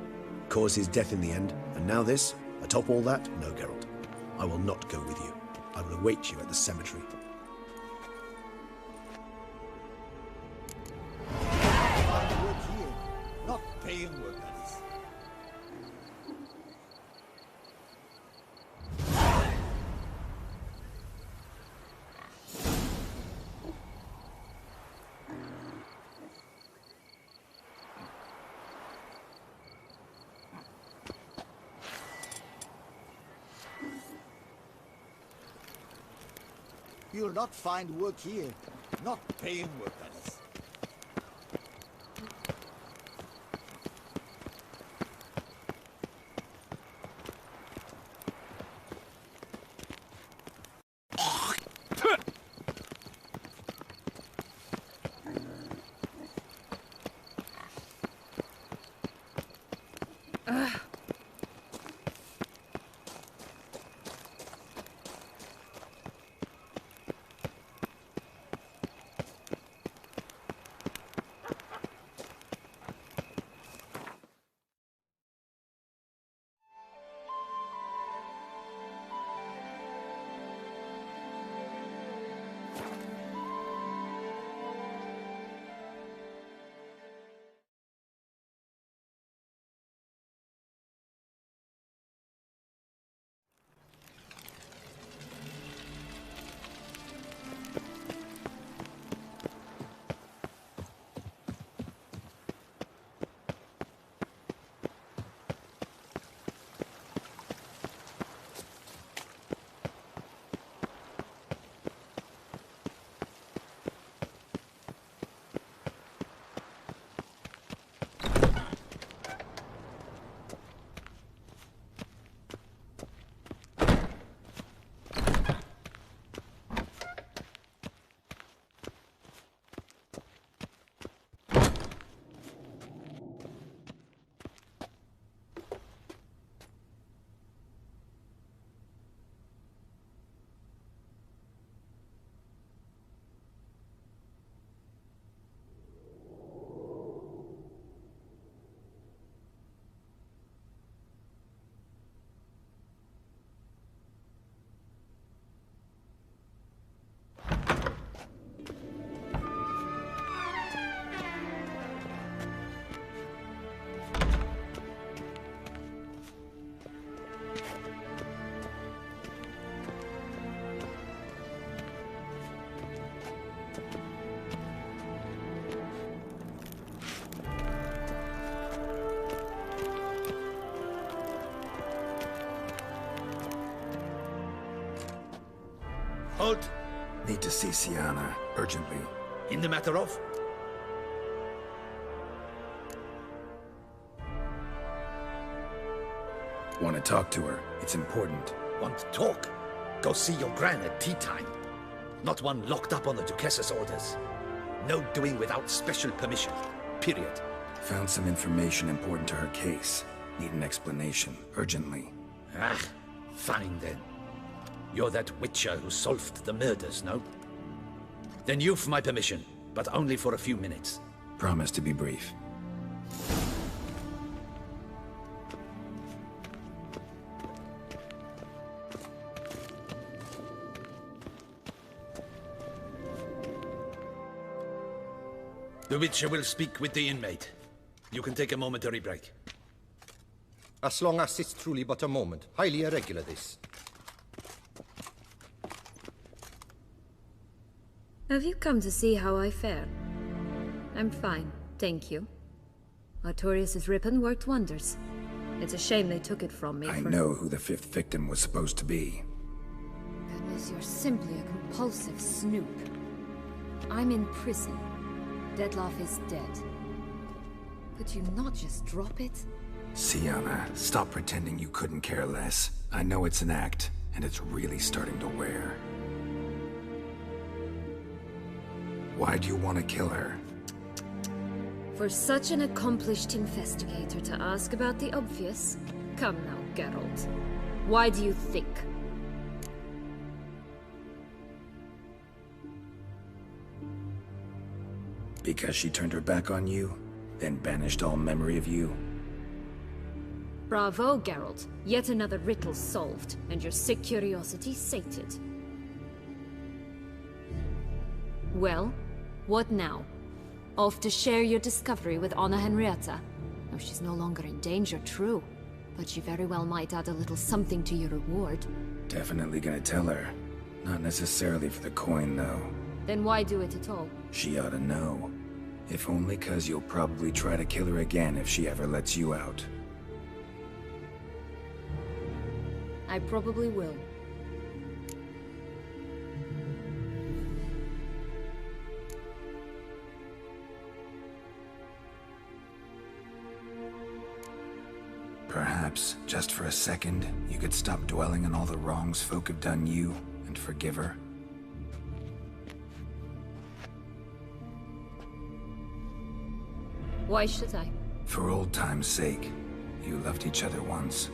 caused his death in the end, and now this? Atop all that? No, Geralt. I will not go with you. I will await you at the cemetery. Work here, not paying work, that is. You'll not find work here. Not paying work, that is. Halt! Need to see Sienna, urgently. In the matter of? Want to talk to her. It's important. Want to talk? Go see your gran at tea time. Not one locked up on the Duquess's orders. No doing without special permission. Period. Found some information important to her case. Need an explanation, urgently. Ah, fine then. You're that witcher who solved the murders, no? Then you've my permission, but only for a few minutes. Promise to be brief. The Witcher will speak with the inmate. You can take a momentary break. As long as it's truly but a moment. Highly irregular, this. Have you come to see how I fare? I'm fine, thank you. Artorius' ribbon worked wonders. It's a shame they took it from me. I know who the fifth victim was supposed to be. Goodness, you're simply a compulsive snoop. I'm in prison. Dettlaff is dead. Could you not just drop it? Sienna, stop pretending you couldn't care less. I know it's an act, and it's really starting to wear. Why do you want to kill her? For such an accomplished investigator to ask about the obvious? Come now, Geralt. Why do you think? Because she turned her back on you, then banished all memory of you? Bravo, Geralt. Yet another riddle solved, and your sick curiosity sated. Well, what now? Off to share your discovery with Anna Henrietta? Oh, she's no longer in danger, true. But she very well might add a little something to your reward. Definitely gonna tell her. Not necessarily for the coin, though. Then why do it at all? She ought to know. If only 'cause you'll probably try to kill her again if she ever lets you out. I probably will. Perhaps, just for a second, you could stop dwelling on all the wrongs folk have done you, and forgive her. Why should I? For old time's sake. You loved each other once.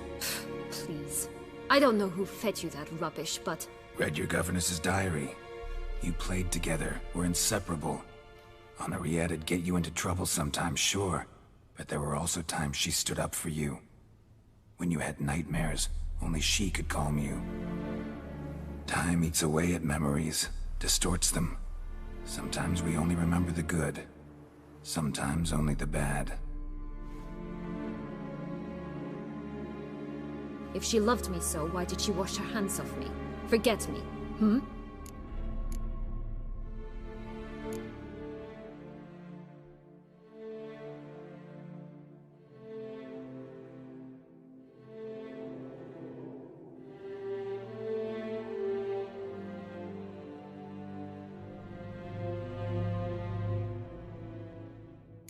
Please. I don't know who fed you that rubbish, but... Read your governess's diary. You played together, were inseparable. Henriette'd get you into trouble sometimes, sure. But there were also times she stood up for you. When you had nightmares, only she could calm you. Time eats away at memories, distorts them. Sometimes we only remember the good. Sometimes only the bad. If she loved me so, why did she wash her hands off me? Forget me, hmm?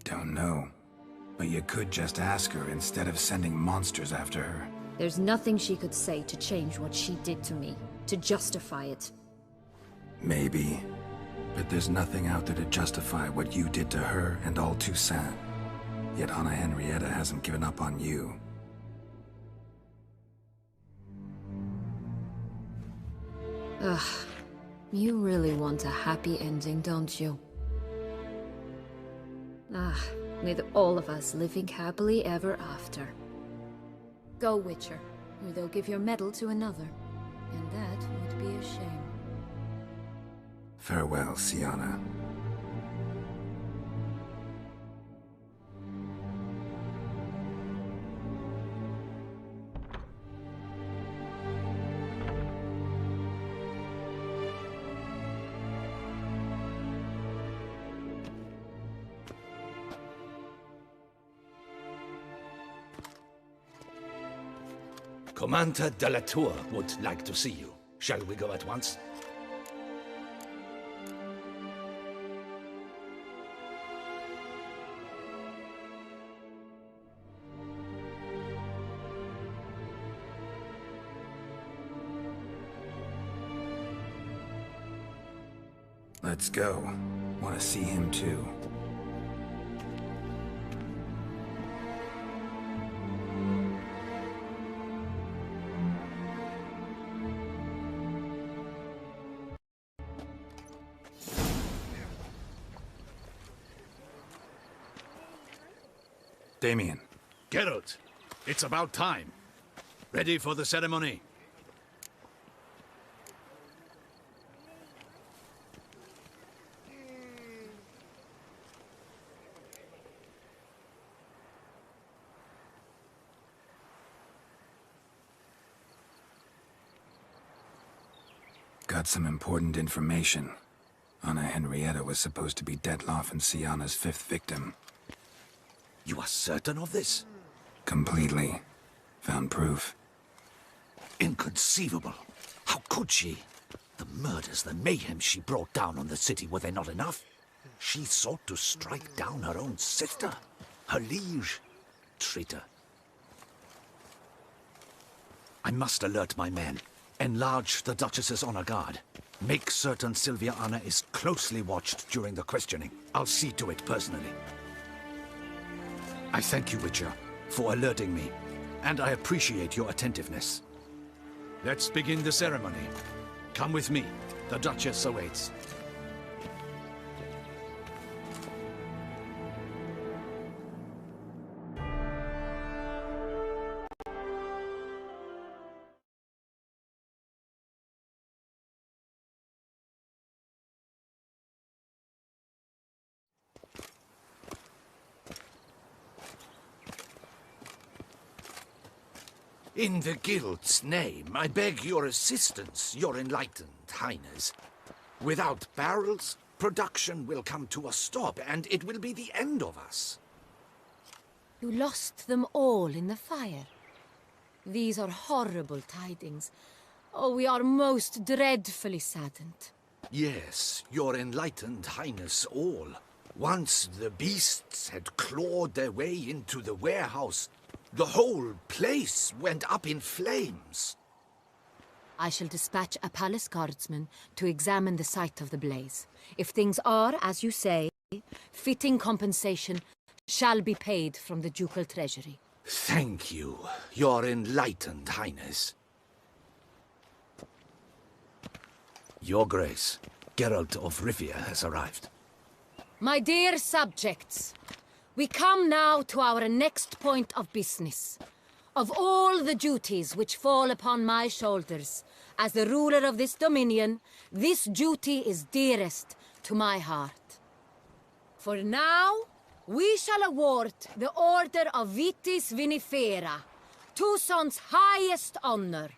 Don't know. But you could just ask her instead of sending monsters after her. There's nothing she could say to change what she did to me, to justify it. Maybe. But there's nothing out there to justify what you did to her and all Toussaint. Yet Anna Henrietta hasn't given up on you. Ugh. You really want a happy ending, don't you? Ah, with all of us living happily ever after. Go, Witcher, or they'll give your medal to another. And that would be a shame. Farewell, Syanna. Commander de la Tour would like to see you. Shall we go at once? Let's go. Want to see him too. Damien. Geralt, it's about time. Ready for the ceremony? Got some important information. Anna Henrietta was supposed to be Detloff and Syanna's 5th victim. You are certain of this? Completely. Found proof. Inconceivable. How could she? The murders, the mayhem she brought down on the city, were they not enough? She sought to strike down her own sister, her liege. Traitor. I must alert my men. Enlarge the Duchess's honor guard. Make certain Sylvia Anna is closely watched during the questioning. I'll see to it personally. I thank you, Witcher, for alerting me, and I appreciate your attentiveness. Let's begin the ceremony. Come with me. The Duchess awaits. In the Guild's name, I beg your assistance, your enlightened highness. Without barrels, production will come to a stop, and it will be the end of us. You lost them all in the fire. These are horrible tidings. Oh, we are most dreadfully saddened. Yes, your enlightened highness all. Once the beasts had clawed their way into the warehouse, the whole place went up in flames. I shall dispatch a palace guardsman to examine the site of the blaze. If things are, as you say, fitting compensation shall be paid from the ducal treasury. Thank you, your enlightened highness. Your Grace, Geralt of Rivia has arrived. My dear subjects, we come now to our next point of business. Of all the duties which fall upon my shoulders, as the ruler of this dominion, this duty is dearest to my heart. For now, we shall award the Order of Vitis Vinifera, Toussaint's highest honor.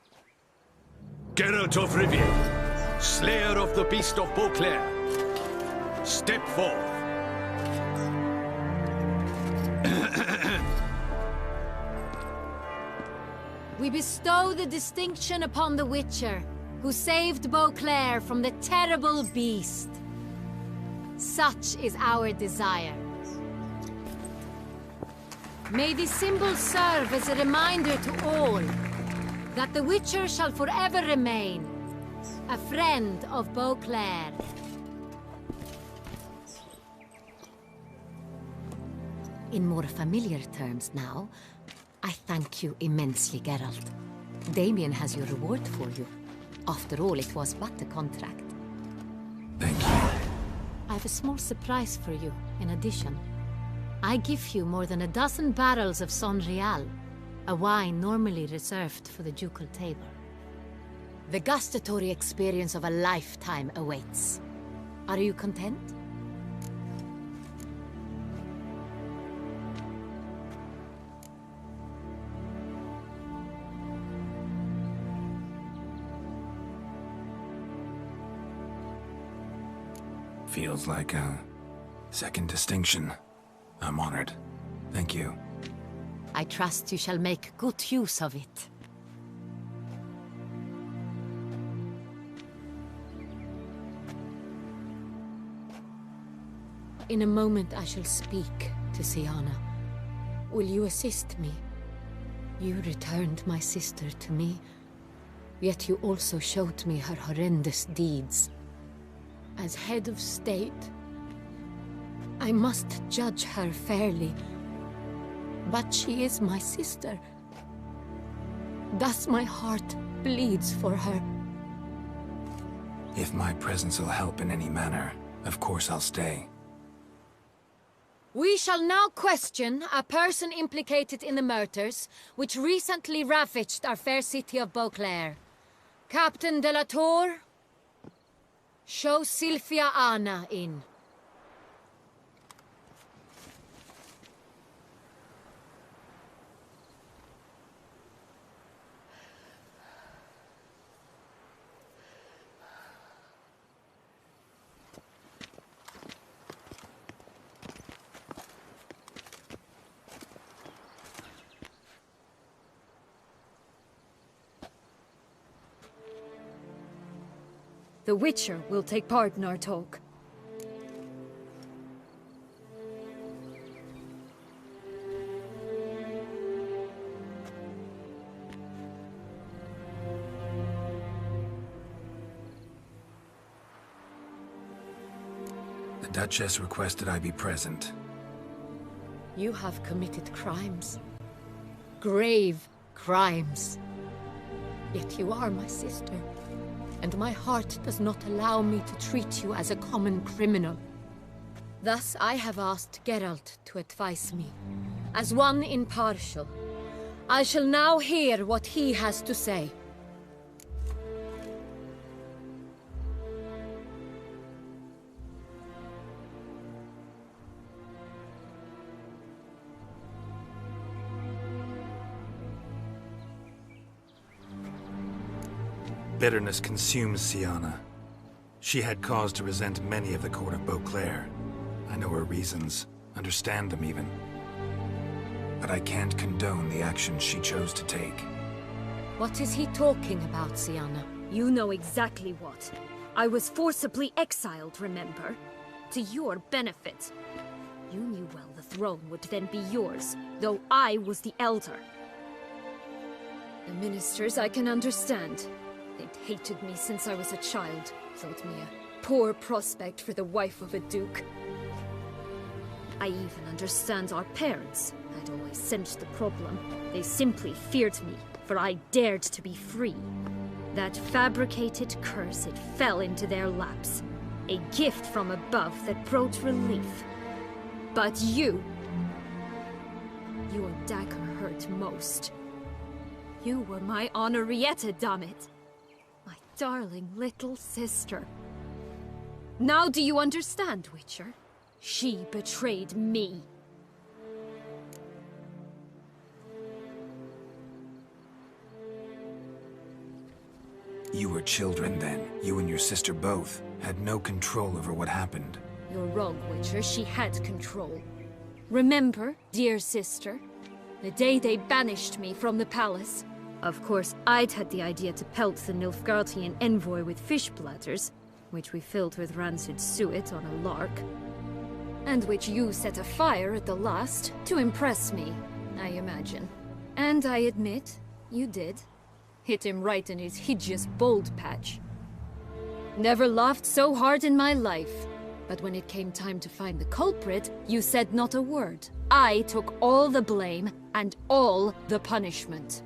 Geralt of Rivia, Slayer of the Beast of Beauclair, step forth. We bestow the distinction upon the Witcher, who saved Beauclair from the terrible beast. Such is our desire. May this symbol serve as a reminder to all that the Witcher shall forever remain a friend of Beauclair. In more familiar terms now, I thank you immensely, Geralt. Damien has your reward for you. After all, it was but a contract. Thank you. I have a small surprise for you, in addition. I give you more than a dozen barrels of Sonreal, a wine normally reserved for the ducal table. The gustatory experience of a lifetime awaits. Are you content? Feels like a second distinction. I'm honored. Thank you. I trust you shall make good use of it. In a moment I shall speak to Syanna. Will you assist me? You returned my sister to me, yet you also showed me her horrendous deeds. As head of state, I must judge her fairly. But she is my sister. Thus my heart bleeds for her. If my presence will help in any manner, of course I'll stay. We shall now question a person implicated in the murders which recently ravaged our fair city of Beauclair. Captain de la Tour, show Sylvia Anna in. The Witcher will take part in our talk. The Duchess requested I be present. You have committed crimes. Grave crimes. Yet you are my sister. And my heart does not allow me to treat you as a common criminal. Thus I have asked Geralt to advise me, as one impartial. I shall now hear what he has to say. Bitterness consumes Syanna. She had cause to resent many of the court of Beauclair. I know her reasons, understand them even. But I can't condone the actions she chose to take. What is he talking about, Syanna? You know exactly what. I was forcibly exiled, remember? To your benefit. You knew well the throne would then be yours, though I was the elder. The ministers I can understand. They'd hated me since I was a child, thought me a poor prospect for the wife of a duke. I even understand our parents. I'd always sensed the problem. They simply feared me, for I dared to be free. That fabricated curse, it fell into their laps. A gift from above that brought relief. But you... Your dagger hurt most. You were my Henrietta, dammit. My darling little sister. Now do you understand, Witcher? She betrayed me. You were children then. You and your sister both had no control over what happened. You're wrong, Witcher. She had control. Remember, dear sister, the day they banished me from the palace? Of course, I'd had the idea to pelt the Nilfgaardian envoy with fish platters, which we filled with rancid suet on a lark, and which you set afire at the last to impress me, I imagine. And I admit, you did. Hit him right in his hideous bald patch. Never laughed so hard in my life. But when it came time to find the culprit, you said not a word. I took all the blame and all the punishment.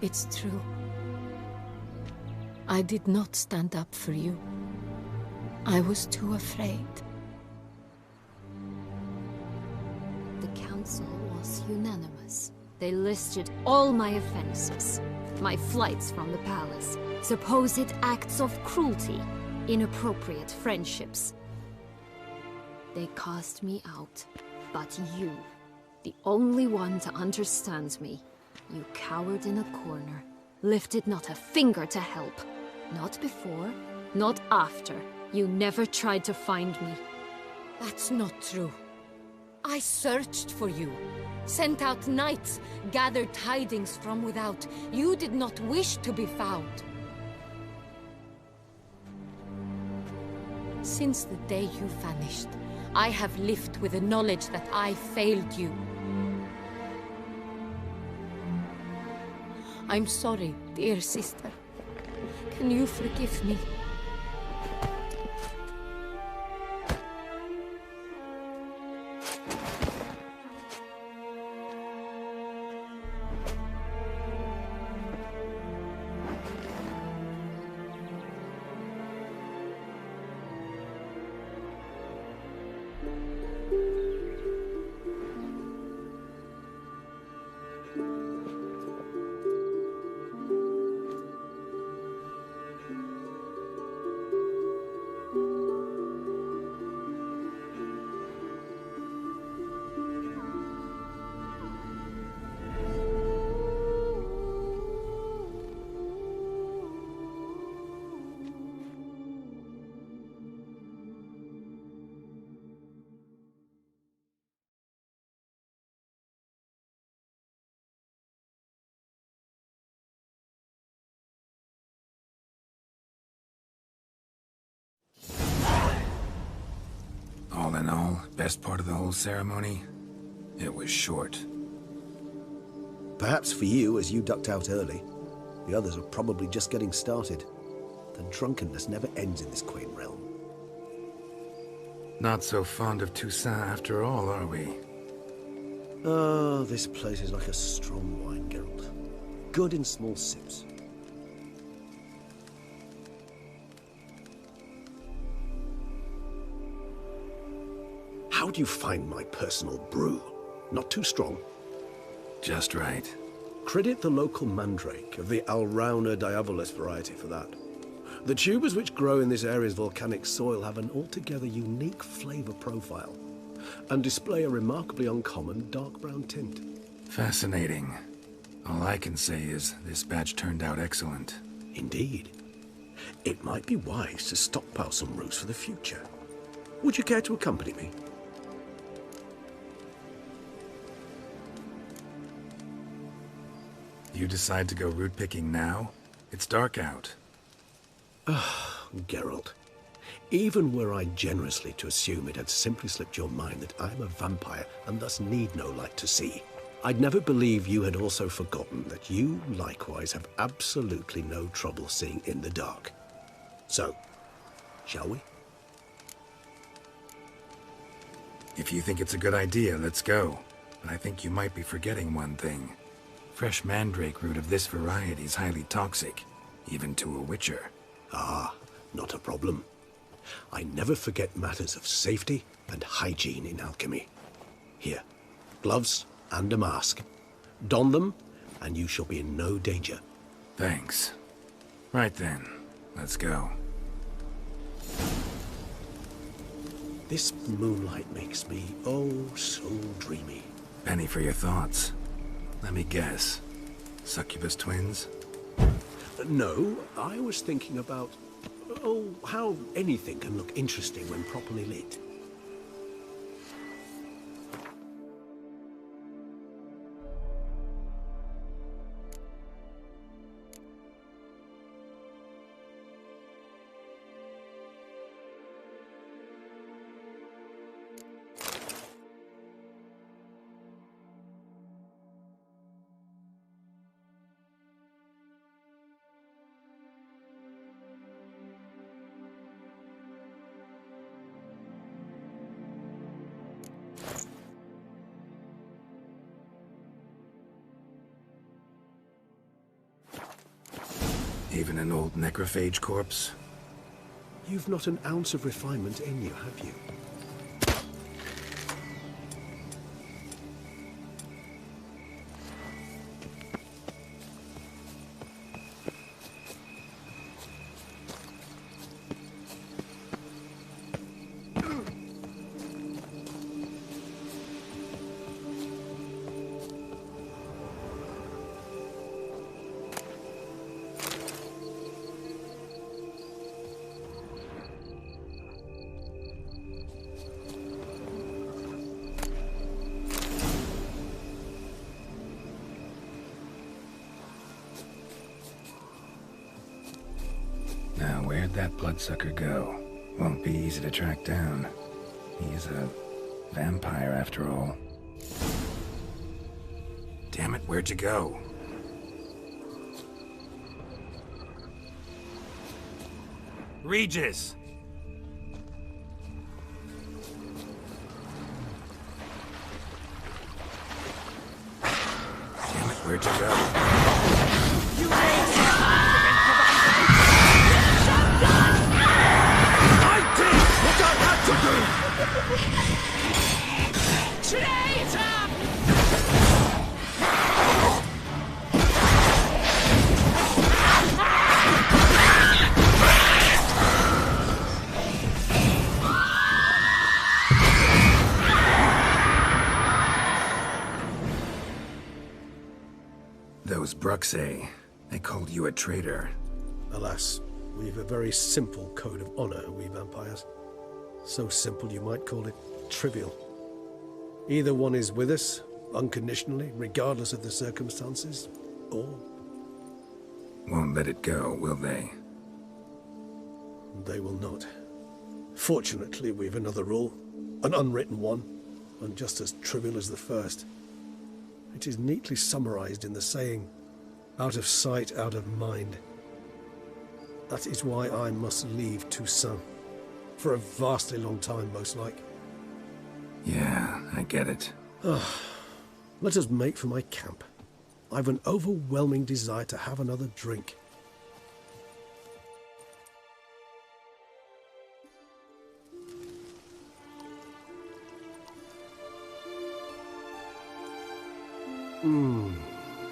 It's true. I did not stand up for you. I was too afraid. The council was unanimous. They listed all my offenses. My flights from the palace, supposed acts of cruelty, inappropriate friendships. They cast me out, but you, the only one to understand me, you cowered in a corner, lifted not a finger to help. Not before, not after. You never tried to find me. That's not true. I searched for you, sent out knights, gathered tidings from without. You did not wish to be found. Since the day you vanished, I have lived with the knowledge that I failed you. I'm sorry, dear sister. Can you forgive me? All in all, best part of the whole ceremony? It was short. Perhaps for you, as you ducked out early. The others are probably just getting started. The drunkenness never ends in this quaint realm. Not so fond of Toussaint after all, are we? Oh, this place is like a strong wine, Geralt. Good in small sips. How do you find my personal brew? Not too strong? Just right. Credit the local mandrake of the Alrauna diavolis variety for that. The tubers which grow in this area's volcanic soil have an altogether unique flavor profile and display a remarkably uncommon dark brown tint. Fascinating. All I can say is this batch turned out excellent. Indeed. It might be wise to stockpile some roots for the future. Would you care to accompany me? You decide to go root picking now? It's dark out. Geralt. Even were I generously to assume it had simply slipped your mind that I'm a vampire and thus need no light to see, I'd never believe you had also forgotten that you likewise have absolutely no trouble seeing in the dark. So, shall we? If you think it's a good idea, let's go. But I think you might be forgetting one thing. Fresh mandrake root of this variety is highly toxic, even to a witcher. Ah, not a problem. I never forget matters of safety and hygiene in alchemy. Here, gloves and a mask. Don them, and you shall be in no danger. Thanks. Right then, let's go. This moonlight makes me, oh, so dreamy. Penny for your thoughts. Let me guess. Succubus twins? No, I was thinking about, oh, how anything can look interesting when properly lit. Even an old necrophage corpse? You've not an ounce of refinement in you, have you? Now, where'd that bloodsucker go? Won't be easy to track down. He's a vampire, after all. Damn it, where'd you go? Regis! Damn it, where'd you go? Those Bruxae, they called you a traitor. Alas, we've a very simple code of honor, we vampires. So simple you might call it trivial. Either one is with us, unconditionally, regardless of the circumstances, or... Won't let it go, will they? They will not. Fortunately, we've another rule, an unwritten one, and just as trivial as the first. It is neatly summarized in the saying, out of sight, out of mind. That is why I must leave Toussaint. For a vastly long time, most like. Yeah, I get it. Let us make for my camp. I've an overwhelming desire to have another drink.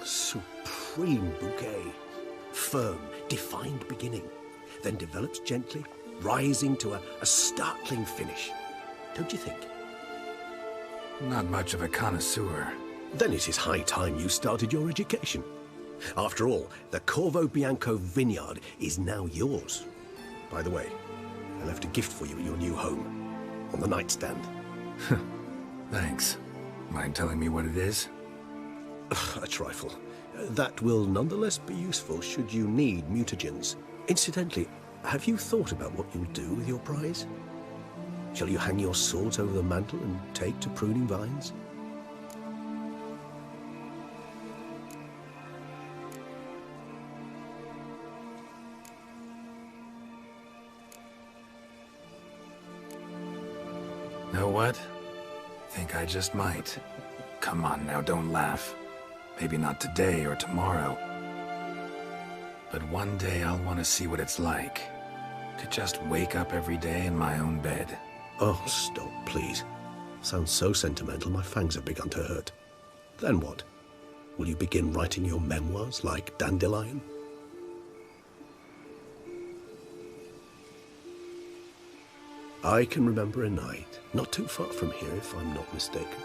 Supreme bouquet. Firm, defined beginning, then develops gently, rising to a startling finish. Don't you think? Not much of a connoisseur, Then it is high time you started your education. After all, the Corvo Bianco vineyard is now yours. By the way, I left a gift for you at your new home, on the nightstand. Thanks. Mind telling me what it is? A trifle. That will nonetheless be useful should you need mutagens. Incidentally, have you thought about what you'll do with your prize? Shall you hang your swords over the mantle and take to pruning vines? Know what? Think I just might. Come on now, don't laugh. Maybe not today or tomorrow. But one day I'll want to see what it's like. To just wake up every day in my own bed. Oh, stop, please. Sounds so sentimental, my fangs have begun to hurt. Then what? Will you begin writing your memoirs like Dandelion? I can remember a night, not too far from here if I'm not mistaken.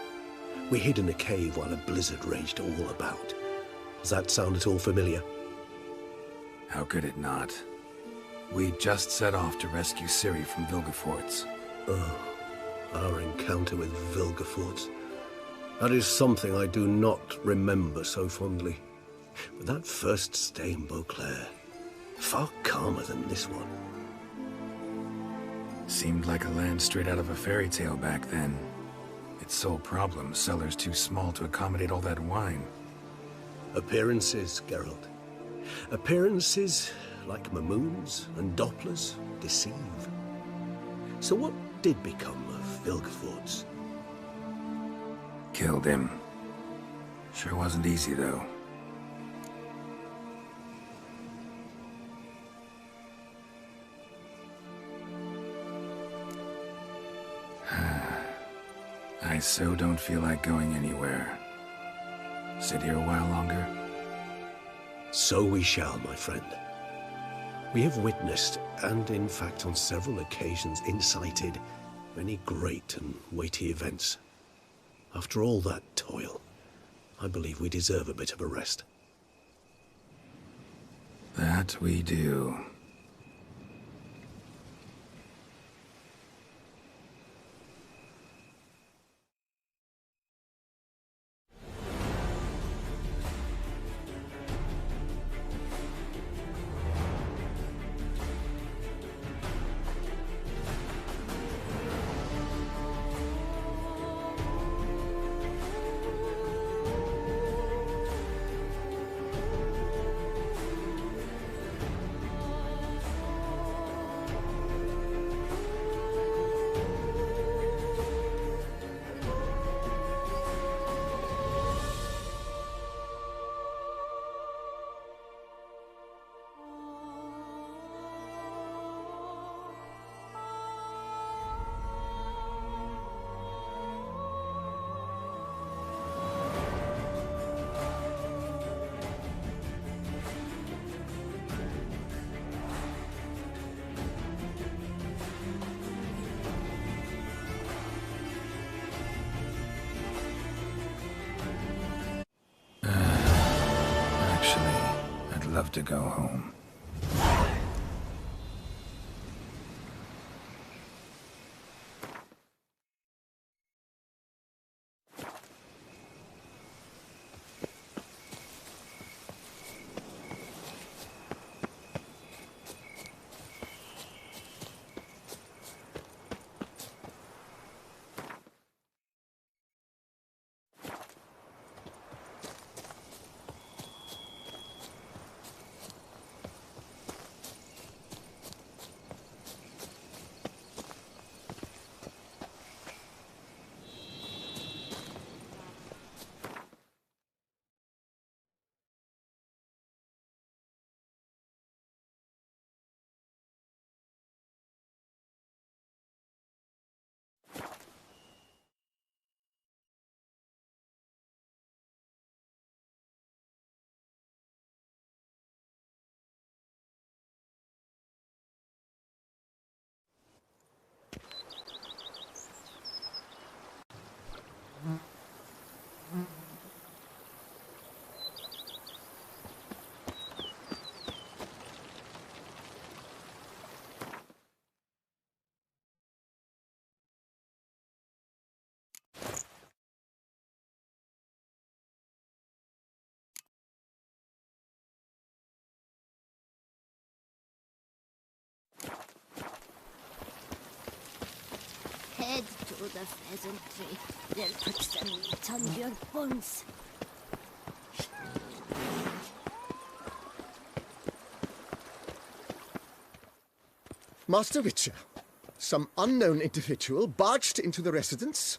We hid in a cave while a blizzard raged all about. Does that sound at all familiar? How could it not? We just set off to rescue Ciri from Vilgefortz. Oh, our encounter with Vilgefortz. That is something I do not remember so fondly. But that first stay in Beauclair, far calmer than this one. Seemed like a land straight out of a fairy tale back then. Its sole problem, cellars too small to accommodate all that wine. Appearances, Geralt. Appearances, like Mamoons and Dopplers, deceive. So what did become of Vilgefortz? Killed him. Sure wasn't easy, though. I so don't feel like going anywhere. Sit here a while longer? So we shall, my friend. We have witnessed, and in fact on several occasions incited, many great and weighty events. After all that toil, I believe we deserve a bit of a rest. That we do. Love to go home. the pheasantry. They'll put some meat on your bones. Master Witcher, some unknown individual barged into the residence.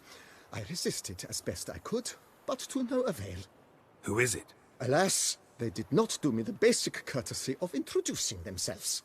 I resisted as best I could, but to no avail. Who is it? Alas, they did not do me the basic courtesy of introducing themselves.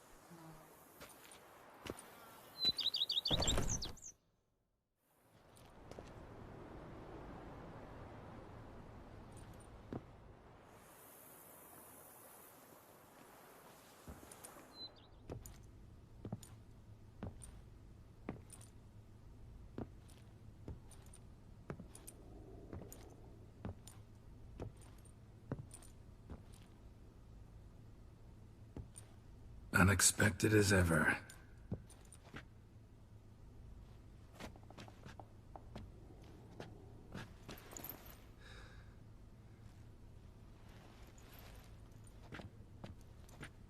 Unexpected as ever.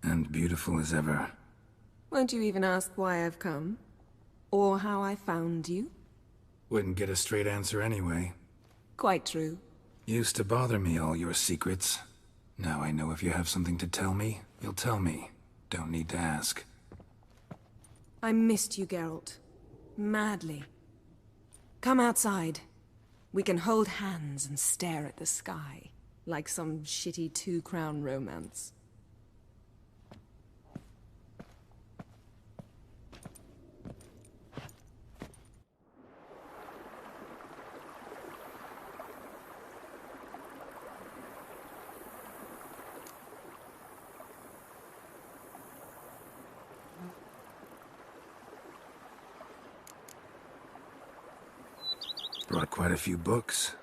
And beautiful as ever. Won't you even ask why I've come? Or how I found you? Wouldn't get a straight answer anyway. Quite true. Used to bother me, all your secrets. Now I know if you have something to tell me, you'll tell me. Don't need to ask. I missed you, Geralt. Madly. Come outside. We can hold hands and stare at the sky, like some shitty two-crown romance. Brought quite a few books.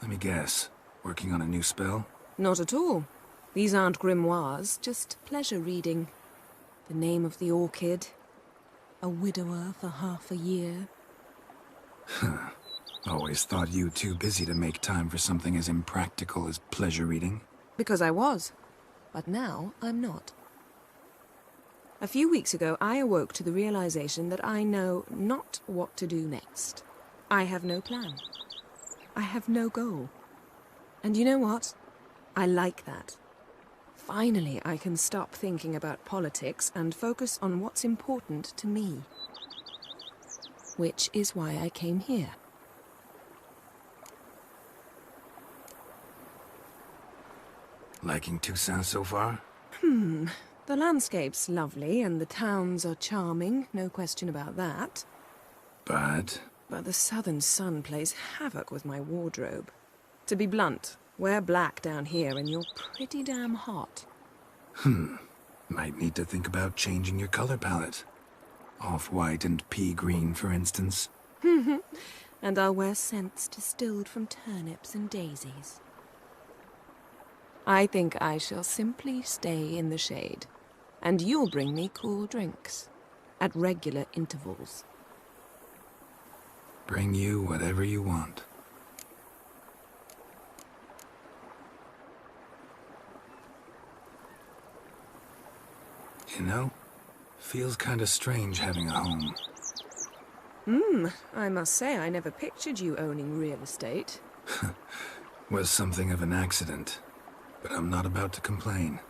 Let me guess. Working on a new spell? Not at all. These aren't grimoires, just pleasure reading. The Name of the Orchid. A widower for half a year. Huh. Always thought you too busy to make time for something as impractical as pleasure reading. Because I was. But now I'm not. A few weeks ago, I awoke to the realization that I know not what to do next. I have no plan. I have no goal. And you know what? I like that. Finally, I can stop thinking about politics and focus on what's important to me. Which is why I came here. Liking Toussaint so far? The landscape's lovely and the towns are charming, no question about that. But the southern sun plays havoc with my wardrobe. To be blunt, wear black down here and you're pretty damn hot. Might need to think about changing your color palette. Off-white and pea green, for instance. And I'll wear scents distilled from turnips and daisies. I think I shall simply stay in the shade. And you'll bring me cool drinks. At regular intervals. Bring you whatever you want. You know, feels kinda strange having a home. I must say I never pictured you owning real estate. Was something of an accident, but I'm not about to complain.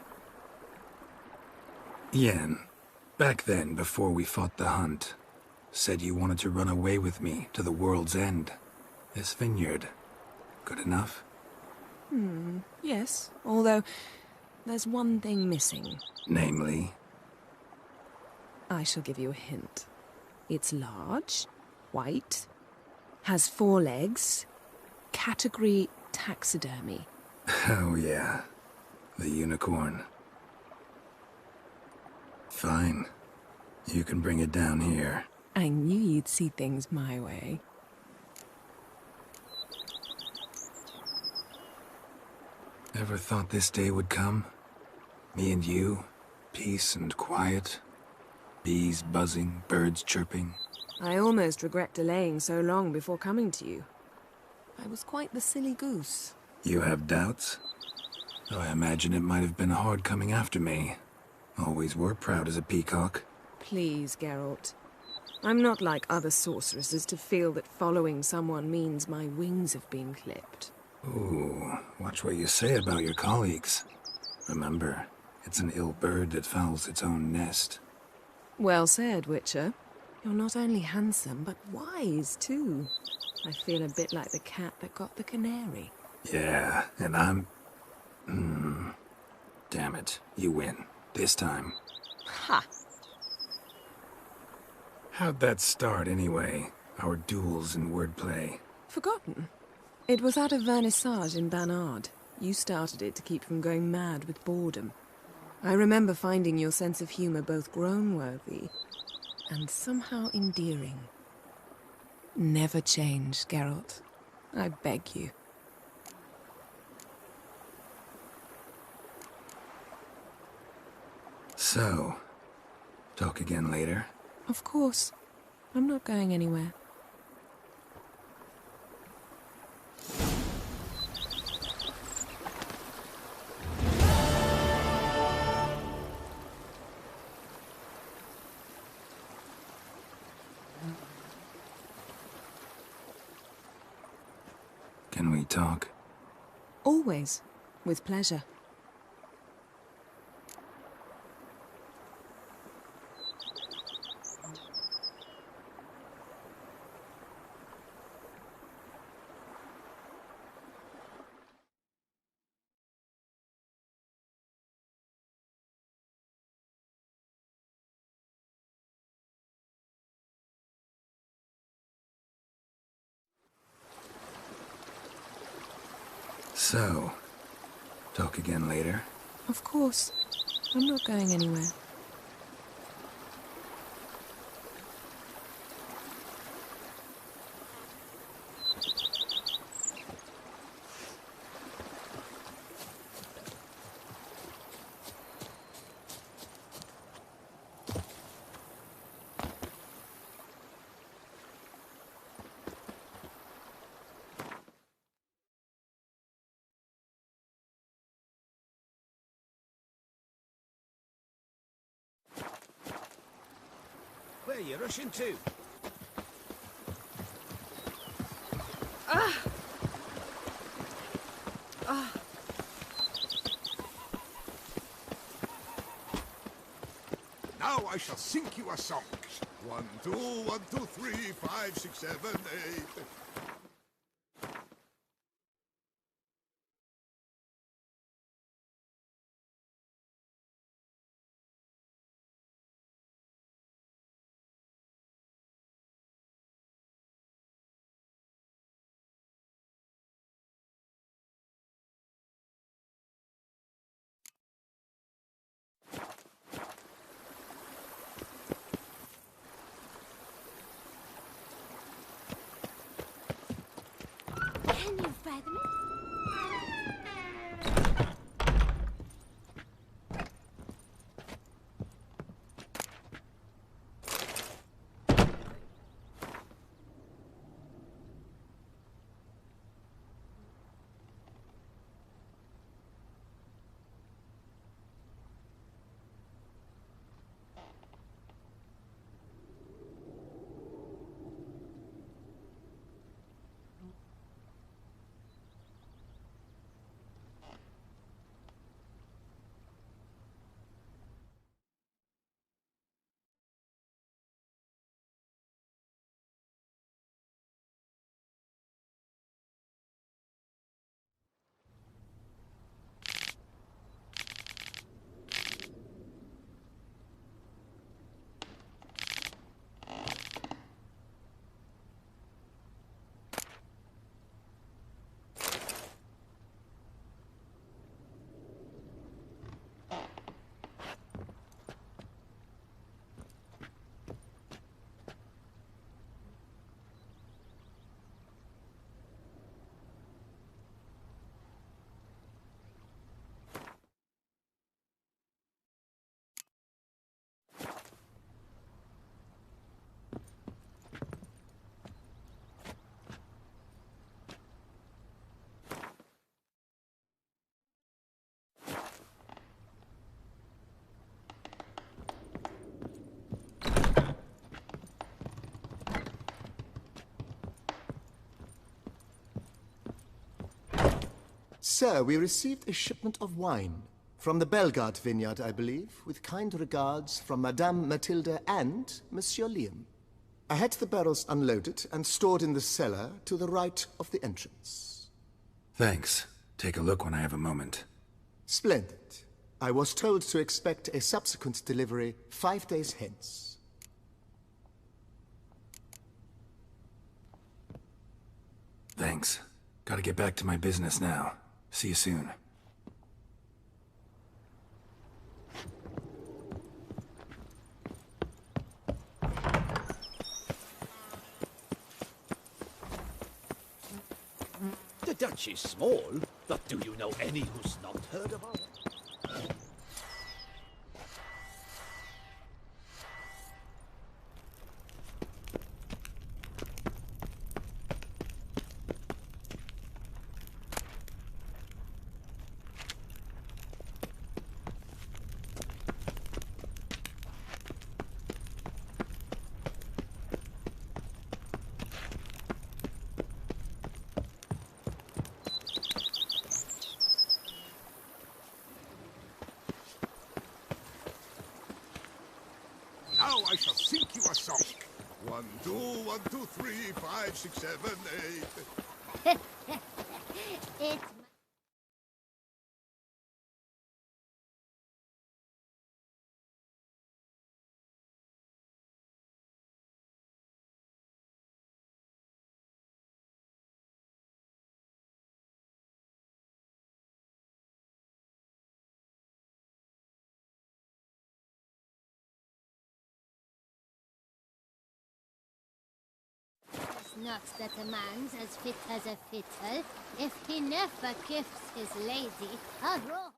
Yen, back then, before we fought the hunt, said you wanted to run away with me to the world's end. This vineyard. Good enough? Yes, although there's one thing missing. Namely? I shall give you a hint. It's large, white, has 4 legs, category taxidermy. Oh yeah, the unicorn. Fine. You can bring it down here. I knew you'd see things my way. Ever thought this day would come? Me and you, peace and quiet. Bees buzzing, birds chirping. I almost regret delaying so long before coming to you. I was quite the silly goose. You have doubts? Though I imagine it might have been hard coming after me. Always were proud as a peacock. Please, Geralt. I'm not like other sorceresses to feel that following someone means my wings have been clipped. Ooh, watch what you say about your colleagues. Remember, it's an ill bird that fouls its own nest. Well said, Witcher. You're not only handsome, but wise, too. I feel a bit like the cat that got the canary. Yeah, and I'm... Damn it, you win. This time. Ha! How'd that start, anyway? Our duels and wordplay. Forgotten. It was at a vernissage in Banard. You started it to keep from going mad with boredom. I remember finding your sense of humor both groan-worthy and somehow endearing. Never change, Geralt. I beg you. So, talk again later? Of course. I'm not going anywhere. Can we talk? Always. With pleasure. So, talk again later? Of course. I'm not going anywhere. Where are you rushing to? Ah! Ah! Now I shall sing you a song. 1, 2, 1, 2, 3, 5, 6, 7, 8. Can you fathom it? Sir, we received a shipment of wine. From the Belgard vineyard, I believe, with kind regards from Madame Matilda and Monsieur Liam. I had the barrels unloaded and stored in the cellar to the right of the entrance. Thanks. Take a look when I have a moment. Splendid. I was told to expect a subsequent delivery 5 days hence. Thanks. Gotta get back to my business now. See you soon. The Dutch is small, but do you know any who's not heard about it? Now I shall sink you a song. 1, 2, 1, 2, 3, 5, 6, 7, 8. It's not that a man's as fit as a fiddle if he never gifts his lady a rope.